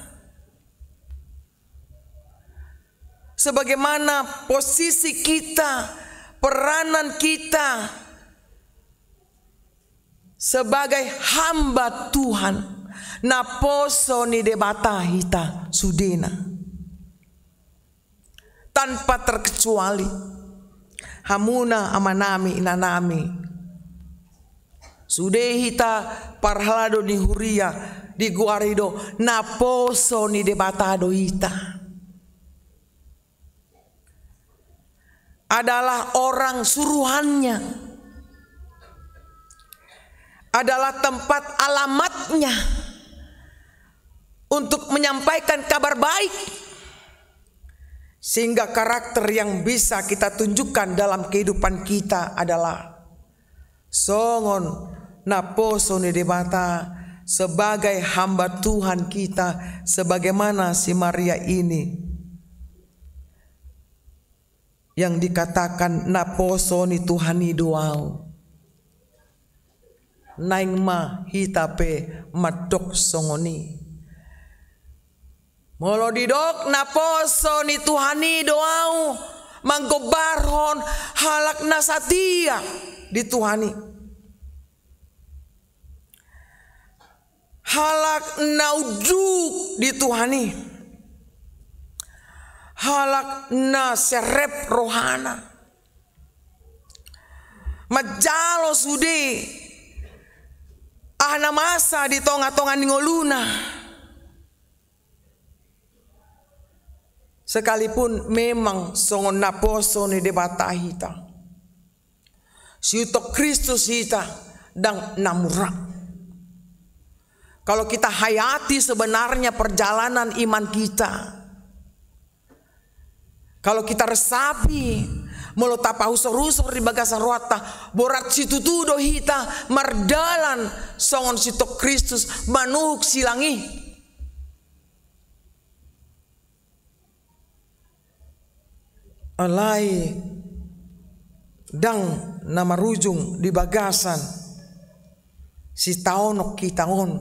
Sebagaimana posisi kita, peranan kita sebagai hamba Tuhan, naposo ni debata hita sudena, tanpa terkecuali hamuna amanami inanami sudehita parhalado ni huria di guarido naposo ni debata do hita. Adalah orang suruhannya, adalah tempat alamatnya untuk menyampaikan kabar baik, sehingga karakter yang bisa kita tunjukkan dalam kehidupan kita adalah songon naposo ni debata sebagai hamba Tuhan kita, sebagaimana si Maria ini yang dikatakan naposo ni Tuhani doau naing ma hitape madok songoni molo didok naposo ni Tuhani doau manggobarhon halak nasatia di Tuhani halak nauduk di Tuhani halak na serep rohana majalo sude ahna masa di tonga-tonga ningoluna sekalipun memang songon naposo ni debata hita siutok Kristus hita dan namura. Kalau kita hayati sebenarnya perjalanan iman kita, kalau kita resapi molo tapa usor-usor di bagasan ruata borat situ tudo hita mardalan songon sitok Kristus manuk silangi alai dang nama rujung di bagasan si taonok kitaon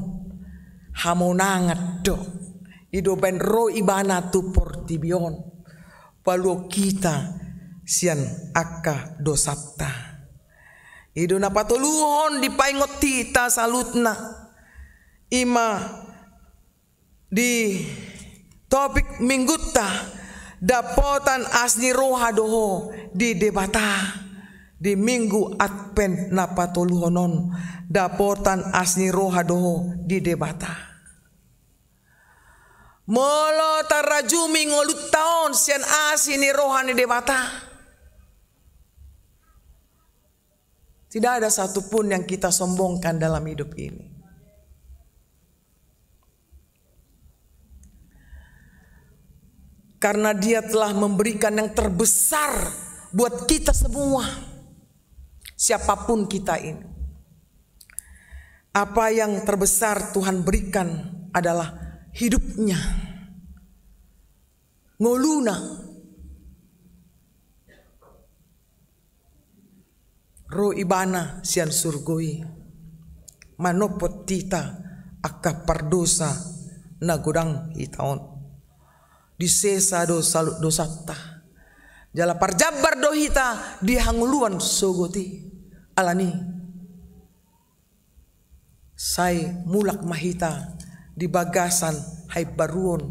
hamonangat do ido benro ibana tu portibion palu kita sian akka dosata Ido na patuluhon di paingot tita salutna. Ima di topik minggutta dapotan asni roha doho di debata. Di minggu Advent na patuluhonon dapotan asni roha doho di debata. Molo tarajumi ngolut taon sian asni roha ni debata. Tidak ada satupun yang kita sombongkan dalam hidup ini. Karena Dia telah memberikan yang terbesar buat kita semua. Siapapun kita ini. Apa yang terbesar Tuhan berikan adalah hidupnya. Ngoluna. Roh ibana sian surgoi. Manopot tita akka pardosa nagodang itaon. Disesa do salut dosata. Jala parjabar do hita dihanguluan sogoti. Alani sai mulak mahita di bagasan hai baruon.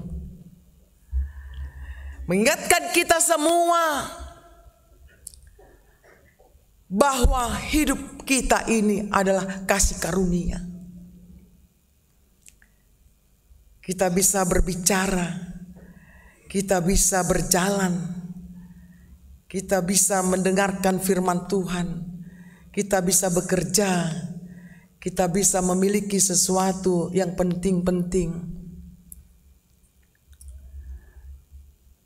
Mengingatkan kita semua bahwa hidup kita ini adalah kasih karunia. Kita bisa berbicara, kita bisa berjalan, kita bisa mendengarkan firman Tuhan. Kita bisa bekerja, kita bisa memiliki sesuatu yang penting-penting.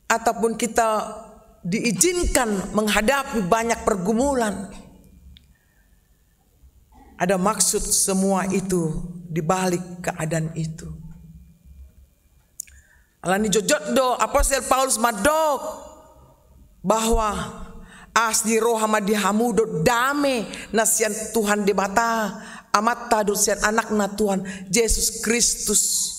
Ataupun kita diizinkan menghadapi banyak pergumulan. Ada maksud semua itu di balik keadaan itu. Alani jojot do Apostel Paulus madok bahwa asni rohama dihamudo dame nasian Tuhan debata amat tadu sian anak na Tuhan Yesus Kristus.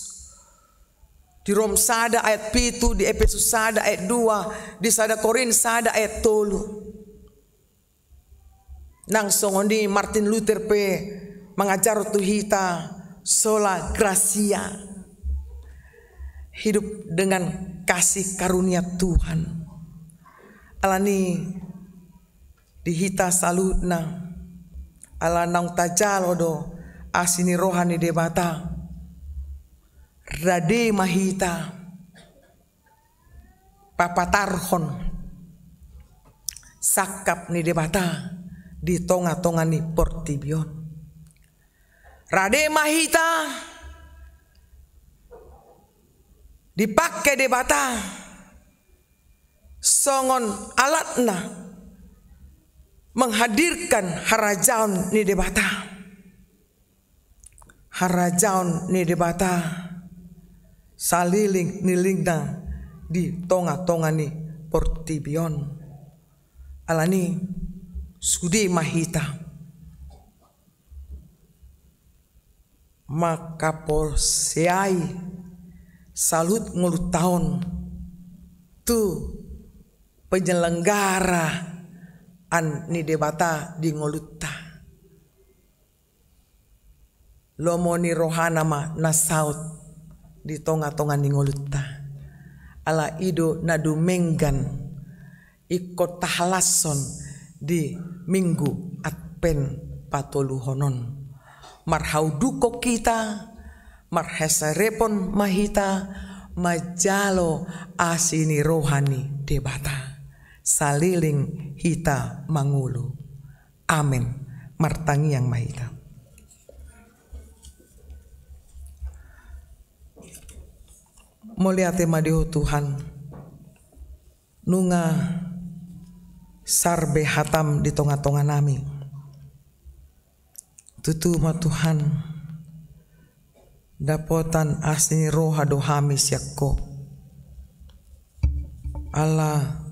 Di Rom sada ayat 7, di Efesus sada ayat 2, di sada Korin sada ayat 3. Nang songoni Martin Luther pe mengajar tuhita sola gracia. Hidup dengan kasih karunia Tuhan. Alani dihita salutna ala nang tajalodo asini rohani debata rade mahita papatarhon sakap ni debata di tonga-tonga ni portibion rade mahita dipakai debata songon alatna menghadirkan harajaun ni debata. Harajaun ni debata saliling nilingna di tonga-tonga ni portibion. Alani sudi mahita. Makapol seai salut ngulut tahun tu penyelenggara an ni debata di ngolutta lomoni rohana ma nasaut di tonga-tonga ni ngolutta ala ido nadu menggan ikut tahalason di minggu Advent patoluhonon marhauduko kita marhesarepon mahita majalo asini rohani debata saliling hita mangulu. Amin. Martangi yang mahita. Moliate madiho Tuhan. Nunga sarbe hatam di tonga-tonga nami. Tutu ma Tuhan. Dapotan asni roha dohami siakko. Allah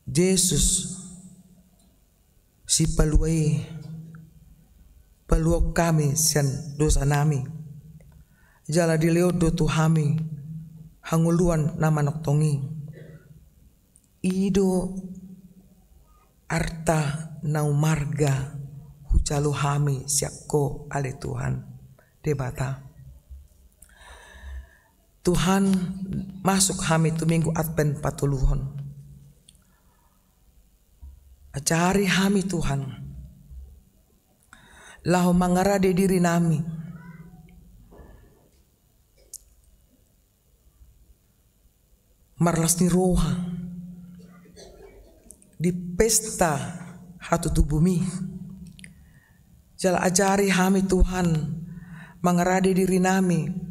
Yesus si paluai paluok kami sian dosa nami jala dileodo tuhami hanguluan nama noktongi ido arta nau marga hujalo hami siakko ale Tuhan debata. Tuhan masuk hami tu minggu Advent patuluhon. Acari hami Tuhan. Lahu mangarade diri nami. Marlas ni roha. Di pesta hatu tu bumi. Jala ajari hami Tuhan mangarade diri nami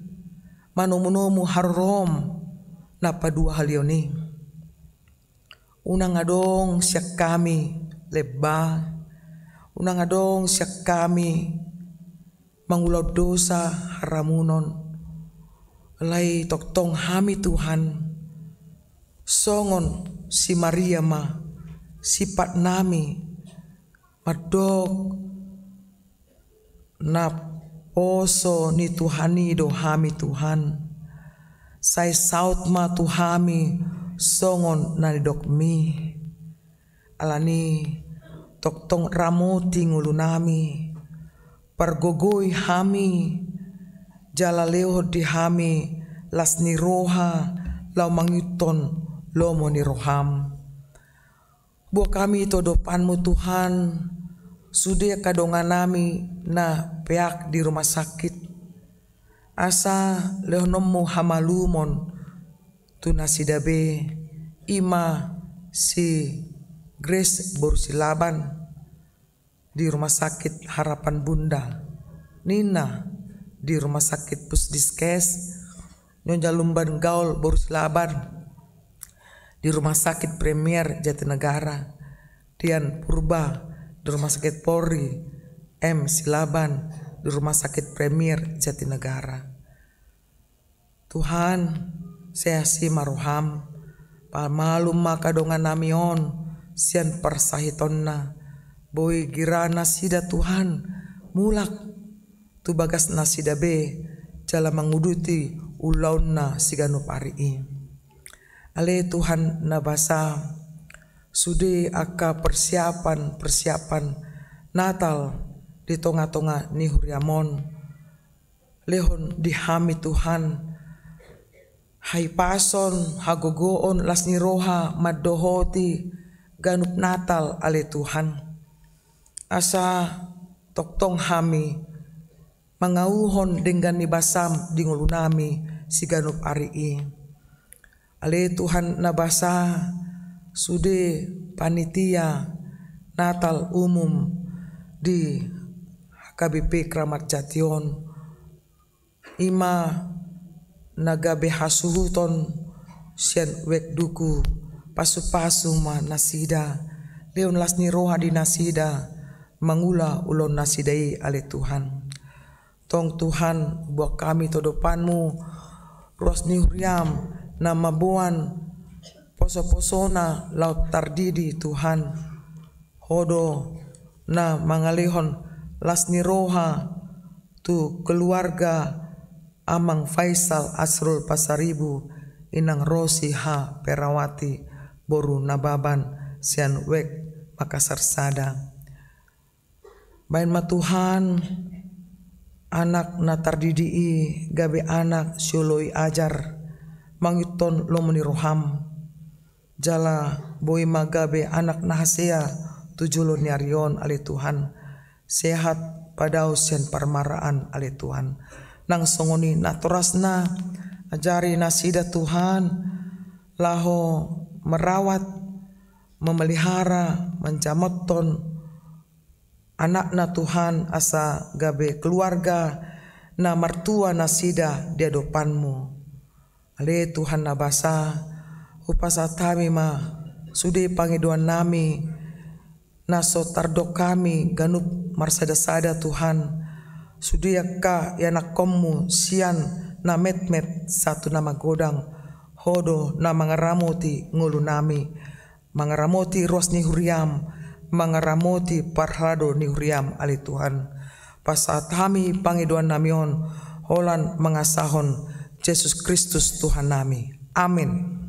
manomu harom napa dua hal yoni. Unang adong siak kami leba, unang adong siak kami mangulau dosa haramunon. Lai toktong hami Tuhan songon si Maria ma sifat nami madok nap oso ni Tuhani do hami Tuhan. Sai saut ma Tuhami songon na dok mi. Alani toktong ramoti ngulu nami. Pargogoi hami jala leo di hami las ni roha lau mangiton lomo ni roham. Buat kami to dopanmu Tuhan. Sudah kadongan nami na peak di rumah sakit. Asa lehonomu hamalumon tu nasidabe ima si Grace Borusilaban di rumah sakit Harapan Bunda. Nina di rumah sakit Pusdiskes. Nyonya Lumban Gaul Borusilaban di rumah sakit Premier Jatinegara. Dian Purba di rumah sakit Polri, M. Silaban di rumah sakit Premier Jatinegara. Tuhan saya si maruham pamalum makadongan namion sian persahitonna boy girana sida Tuhan mulak tu bagas nasida be jala manguduti ulauna siganu pari'i. Ale Tuhan nabasa sude aka persiapan Natal di tonga-tonga ni huriamon lehon dihami Tuhan hai pason hagogoon las ni roha madohoti ganup Natal ale Tuhan asa toktong hami mangauhon dengan ni basam di ngulunami si ganup ari'i. Ale Tuhan nabasa sude panitia Natal umum di HKBP Kramat Jation ima nagabe hasuhuton sian wek duku pasu-pasu ma nasida leon lasni roha di nasida mangula ulon nasidai ale Tuhan. Tong Tuhan buat kami todopanmu ruas ni huriam nama buan poso-posona laut tardidi Tuhan hodo na mangalihon lasni roha tu keluarga Amang Faisal Asrul Pasaribu Inang Rosi Ha Perawati Boru Nababan Sian Wek Makassar Sada. Main ma Tuhan anak na tardidi gabe anak syoloi ajar mangiton lomoni roham jala boy magabe anak nahasea tujulon nyarion ale Tuhan sehat padau sen parmaraan ale Tuhan nang songoni natorasna ajari nasida Tuhan laho merawat memelihara menjamoton anakna Tuhan asa gabe keluarga na martua nasida di hadapanmu ale Tuhan nabasa upasatami ma sude pangiduan nami naso tardok kami ganup marsada-sada Tuhan sudiaka yanak kommu sian na met-met satu nama godang hodo na mangaramoti ngulu nami mangaramoti ruas ni huriam mangaramoti parhado ni huriam ali Tuhan pasat kami pangiduan namion holan mengasahon Yesus Kristus Tuhan nami amin.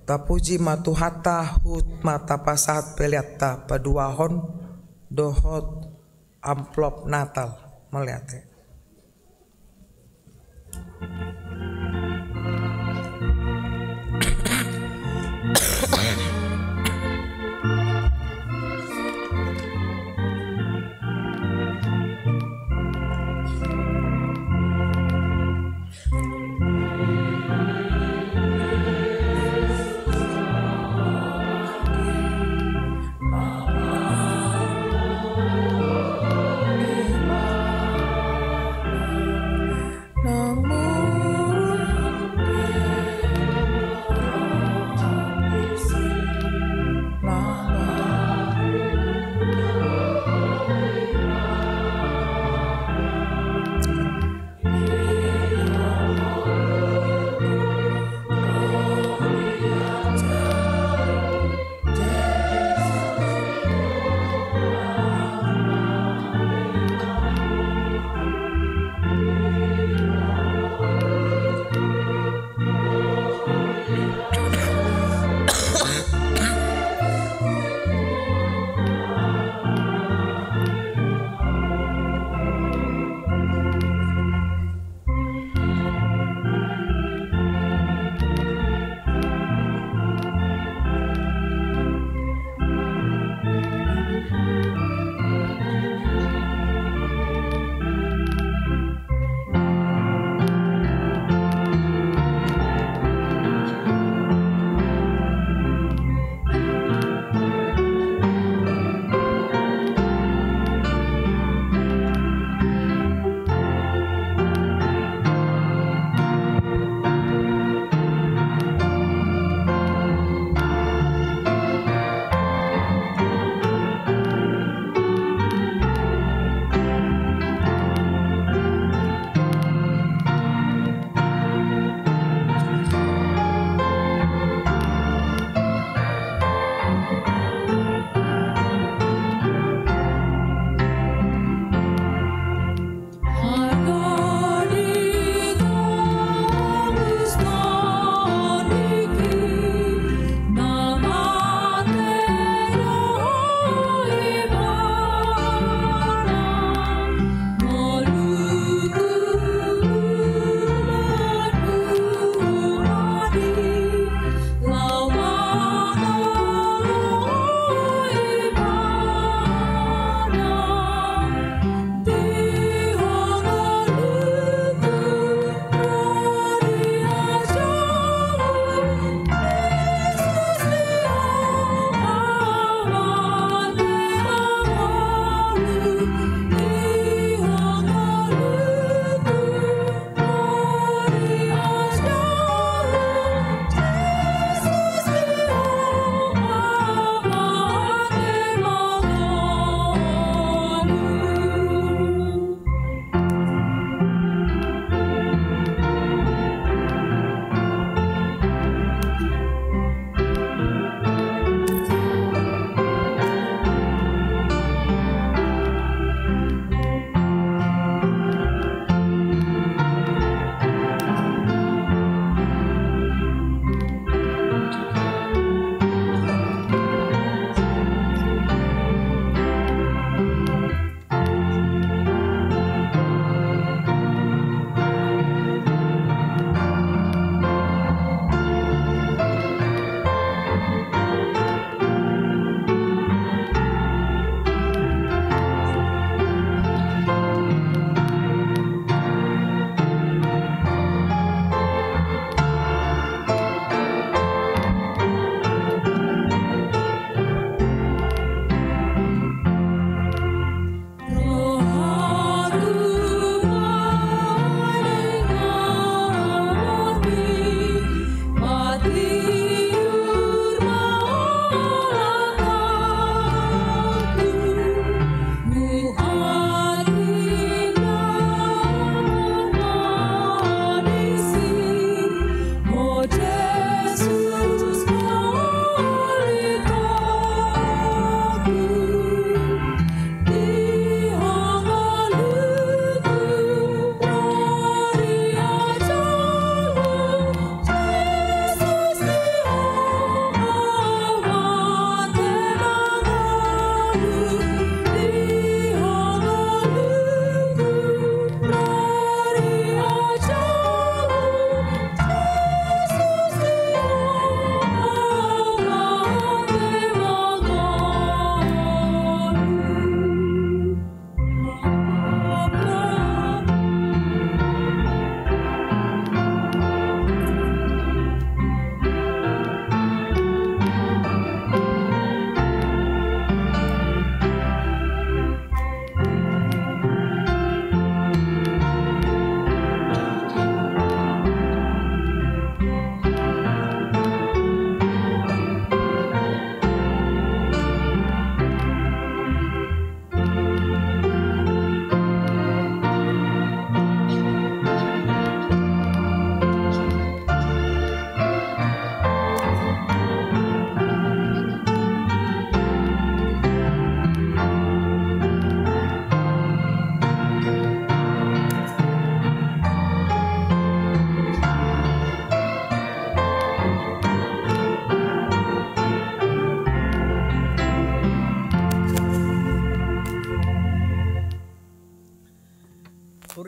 Tapuji matuhata hut mata pasat peliatta paduahon dohot amplop Natal melihat.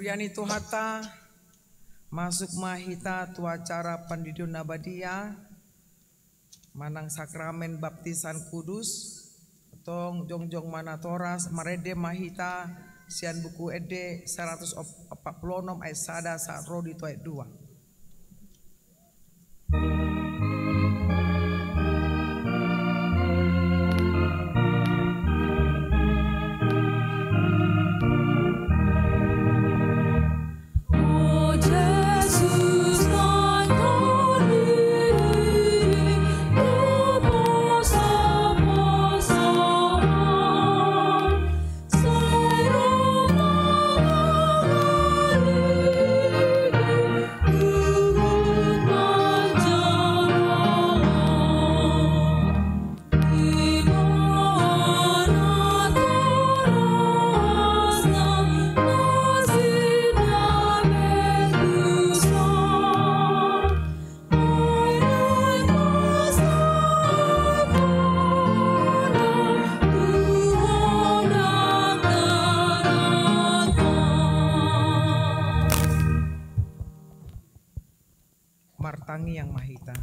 Riani tu hata masuk mahita tu acara pendidikan nabadia manang sakramen baptisan kudus tong jongjong mana toras marede mahita sian buku ede 146 ayat sada saat rodi tu ayat 2. Martangi yang mahita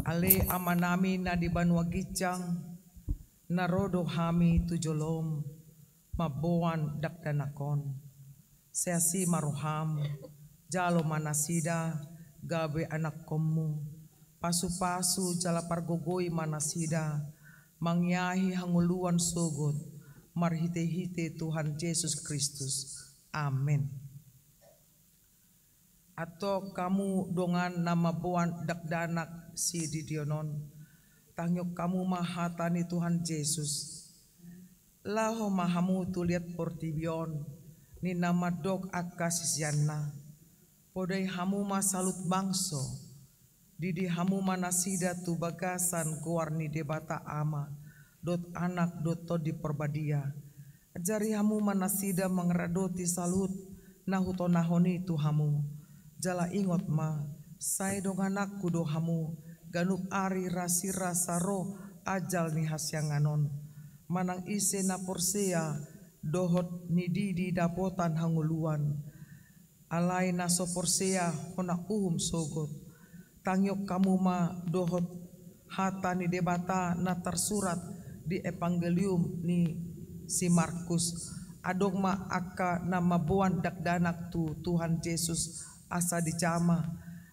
ale amanami na di banwa gicang narodo hami tujolom mabuan dakdanakon seasi maruham jalo manasida gabe anak komu pasu-pasu jala pargogoi manasida mangyahi hanguluan sogot marhite-hite Tuhan Yesus Kristus. Amin. Atau kamu dongan nama buan dakdanak si didionon tangyok kamu mahatani Tuhan Yesus laho mahamu tuliat portibion ni nama dok akasisianna podai hamu masalut bangso didi hamu manasida tu bagasan kuarni debata ama dot anak doto di perbadia jari hamu manasida mengradoti salut nahutonahoni tu hamu jala ingot ma sai dong anakku dohamu ganup ari rasi rasaro ajal ni hasyanganon manang ise na porsea dohot ni didi dapotan hanguluan alai na so porsea hona sogot tangyok kamu ma dohot hata ni debata na tersurat di evangelium ni si Markus adong ma aka nama buan dakdanak tu Tuhan Yesus asa dicama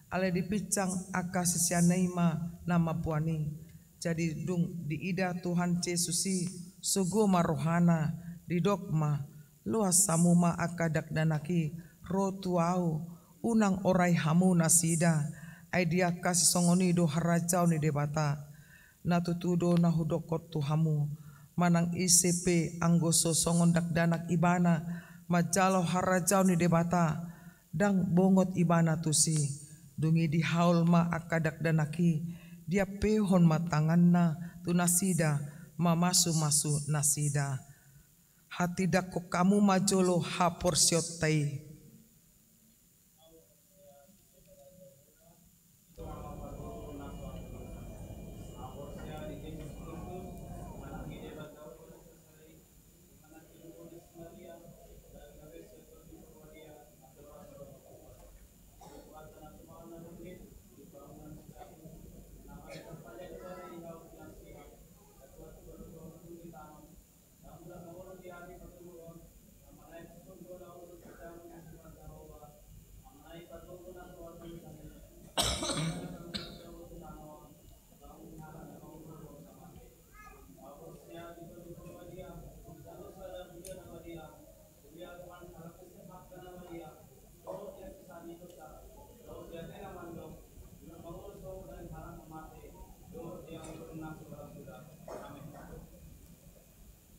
ale dipicang aka sisianaima nama puani jadi dung diida Tuhan Yesusi sugo marohana di dogma luas samuma aka dakdanaki rotuau unang orai hamu nasida ai dia kasih songoni do harajau ni debata natutudo nahudokot tu hamu manang ICP anggoso songon dakdanak ibana majalo harajau ni debata dang bongot ibana tusi dungi di haul ma akadak danaki dia pehon matanganna tu nasida masu nasida hati dako kamu majolo ha porsiot tai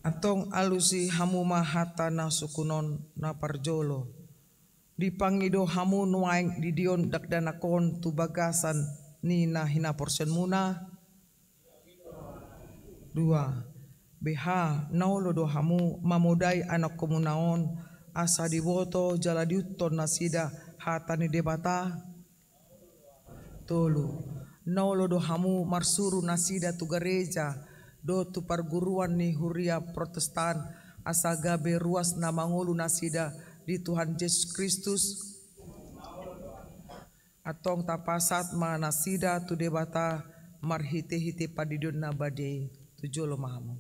atong alusi hamu mahata na sukunon na parjolo dipangido hamu nuaing didion dakdanakon tu bagasan ni na hinaporsen muna 2 BH naulo do hamu mamodai anak komunaon asa diboto jala diuton nasida hatani debata 3 naulo do hamu marsuru nasida tu gereja do tu perguruan ni huria protestan asa gabe ruas na mangulu nasida di Tuhan Yesus Kristus atong tapasat manasida tu debata marhite-hite padidun nabade tujuh lo mahamu.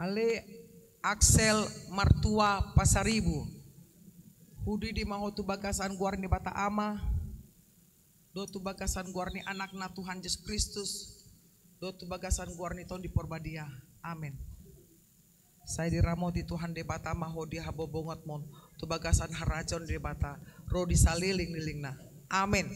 Ale Axel Martua Pasaribu hudi di mahotu bagasan guarni bata ama do tu bagasan guarni anak na Tuhan Yesus Kristus do tu bagasan guarni ton di porbadia. Amin. Saya diramoti Tuhan de bata mahodi habobongot mon tu bagasan harajon de bata ro di saliling nilingna. Amin.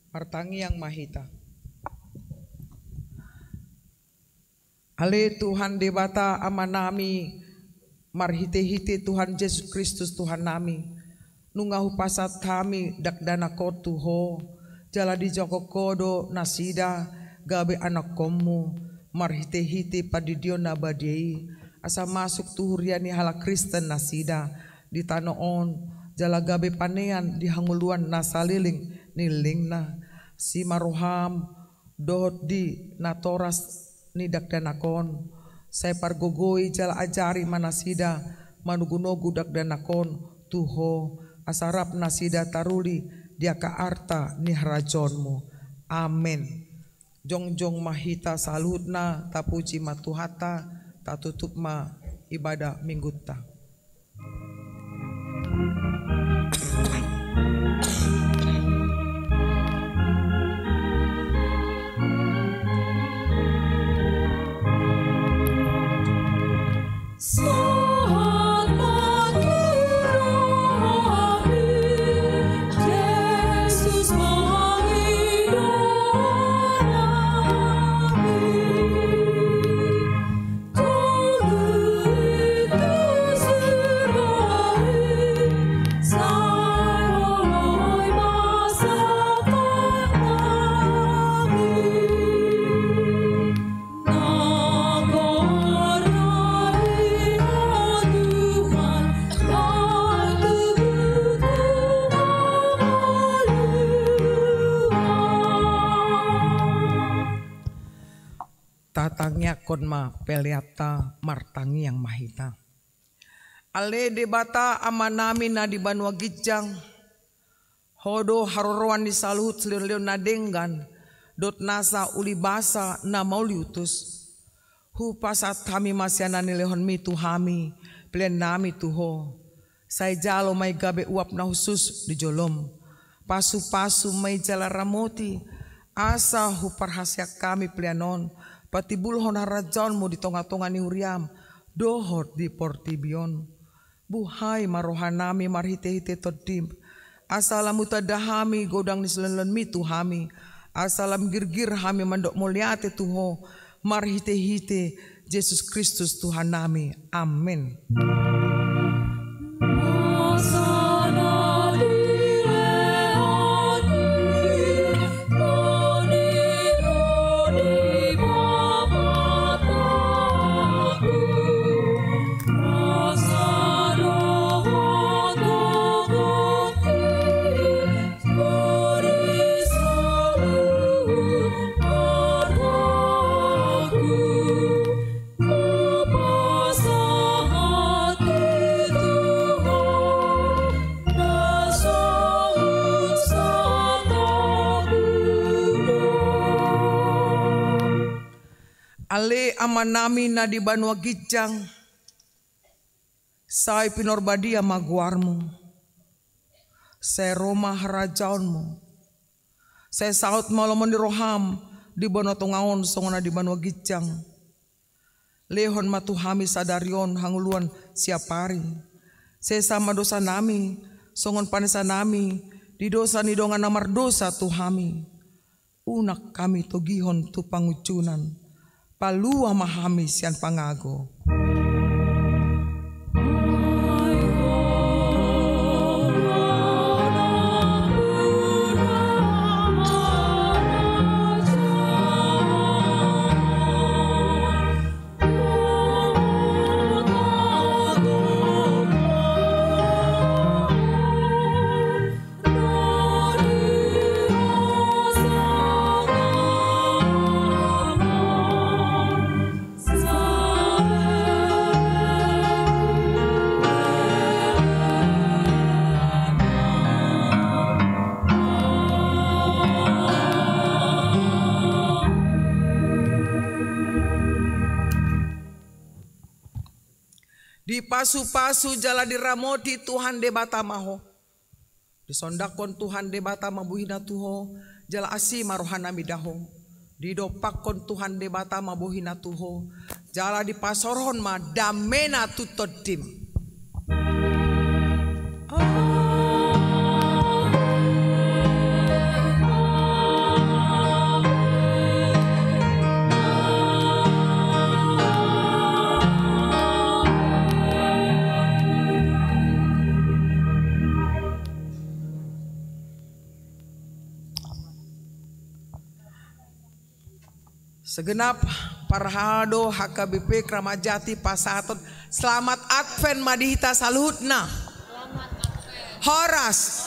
Martangi yang mahita. Ale Tuhan debata amanami marhite-hite Tuhan Yesus Kristus Tuhan nami. Nungahu pasat kami dakdana kotuho jala di joko kodo nasida gabe anak komu marhite-hite padidion nabadei asa masuk tuhuriani hala Kristen nasida di tanoon jala gabe panean di hanguluan nasaliling nilingna si maroham dohot di natoras ni dakdanakon saya pargogoi jala ajari manasida manugunogu dakdanakon tuho asarap nasida taruli dia ka arta ni harajonmu. Amin. Jongjong mahita saludna tapuji matuhata tatutup ma ibadah minggutta. Tatangnya konma peliata martangi yang mahita. Ale debata amanami na di banua gijang. Hodo haroroan di saluhut selilion nadenggan. Dot nasa uli basa na mauliutus. Hu pasat kami masyana nilehon mitu hami. Pilihan nami tuho. Say jalo may gabe uap na husus di jolom. Pasu-pasu may jala ramoti. Asa hu parhasya kami pilihanon. Patibulhon harajonmu di tonga-tonga ni Uriam, dohot di portibion. Buhay marohanami marhite-hite todim. Asalam utadahami godang ni selenlen mitu hami. Asalam girgir hami mandok muliate tuho. Marhite-hite Yesus Kristus Tuhan nami. Amin. Hati Ale amanami na di Banua Gijang, sai pinorbadia maguarmu, saya Roma harajaunmu, saya saut malomon di roham di Bonotongaon songona di Banua Gijang, lehon matuhami sadarion hanguluan siapari, saya sama dosa nami, songon panesa nami, di dosa ni dongan namar dosa tuhami, unak kami togihon tu pangucunan, palua mahami sian pangago. Di pasu-pasu jala diramoti Tuhan debata maho. Disondakon Tuhan debata mabuhina tuho. Jala asi marohana midaho. Didopakon Tuhan debata mabuhina tuho. Jala di pasorhon ma damena tutodim. Segenap para hado HKBP Kramajati Pasaton, selamat Advent madihita saluhutna. Horas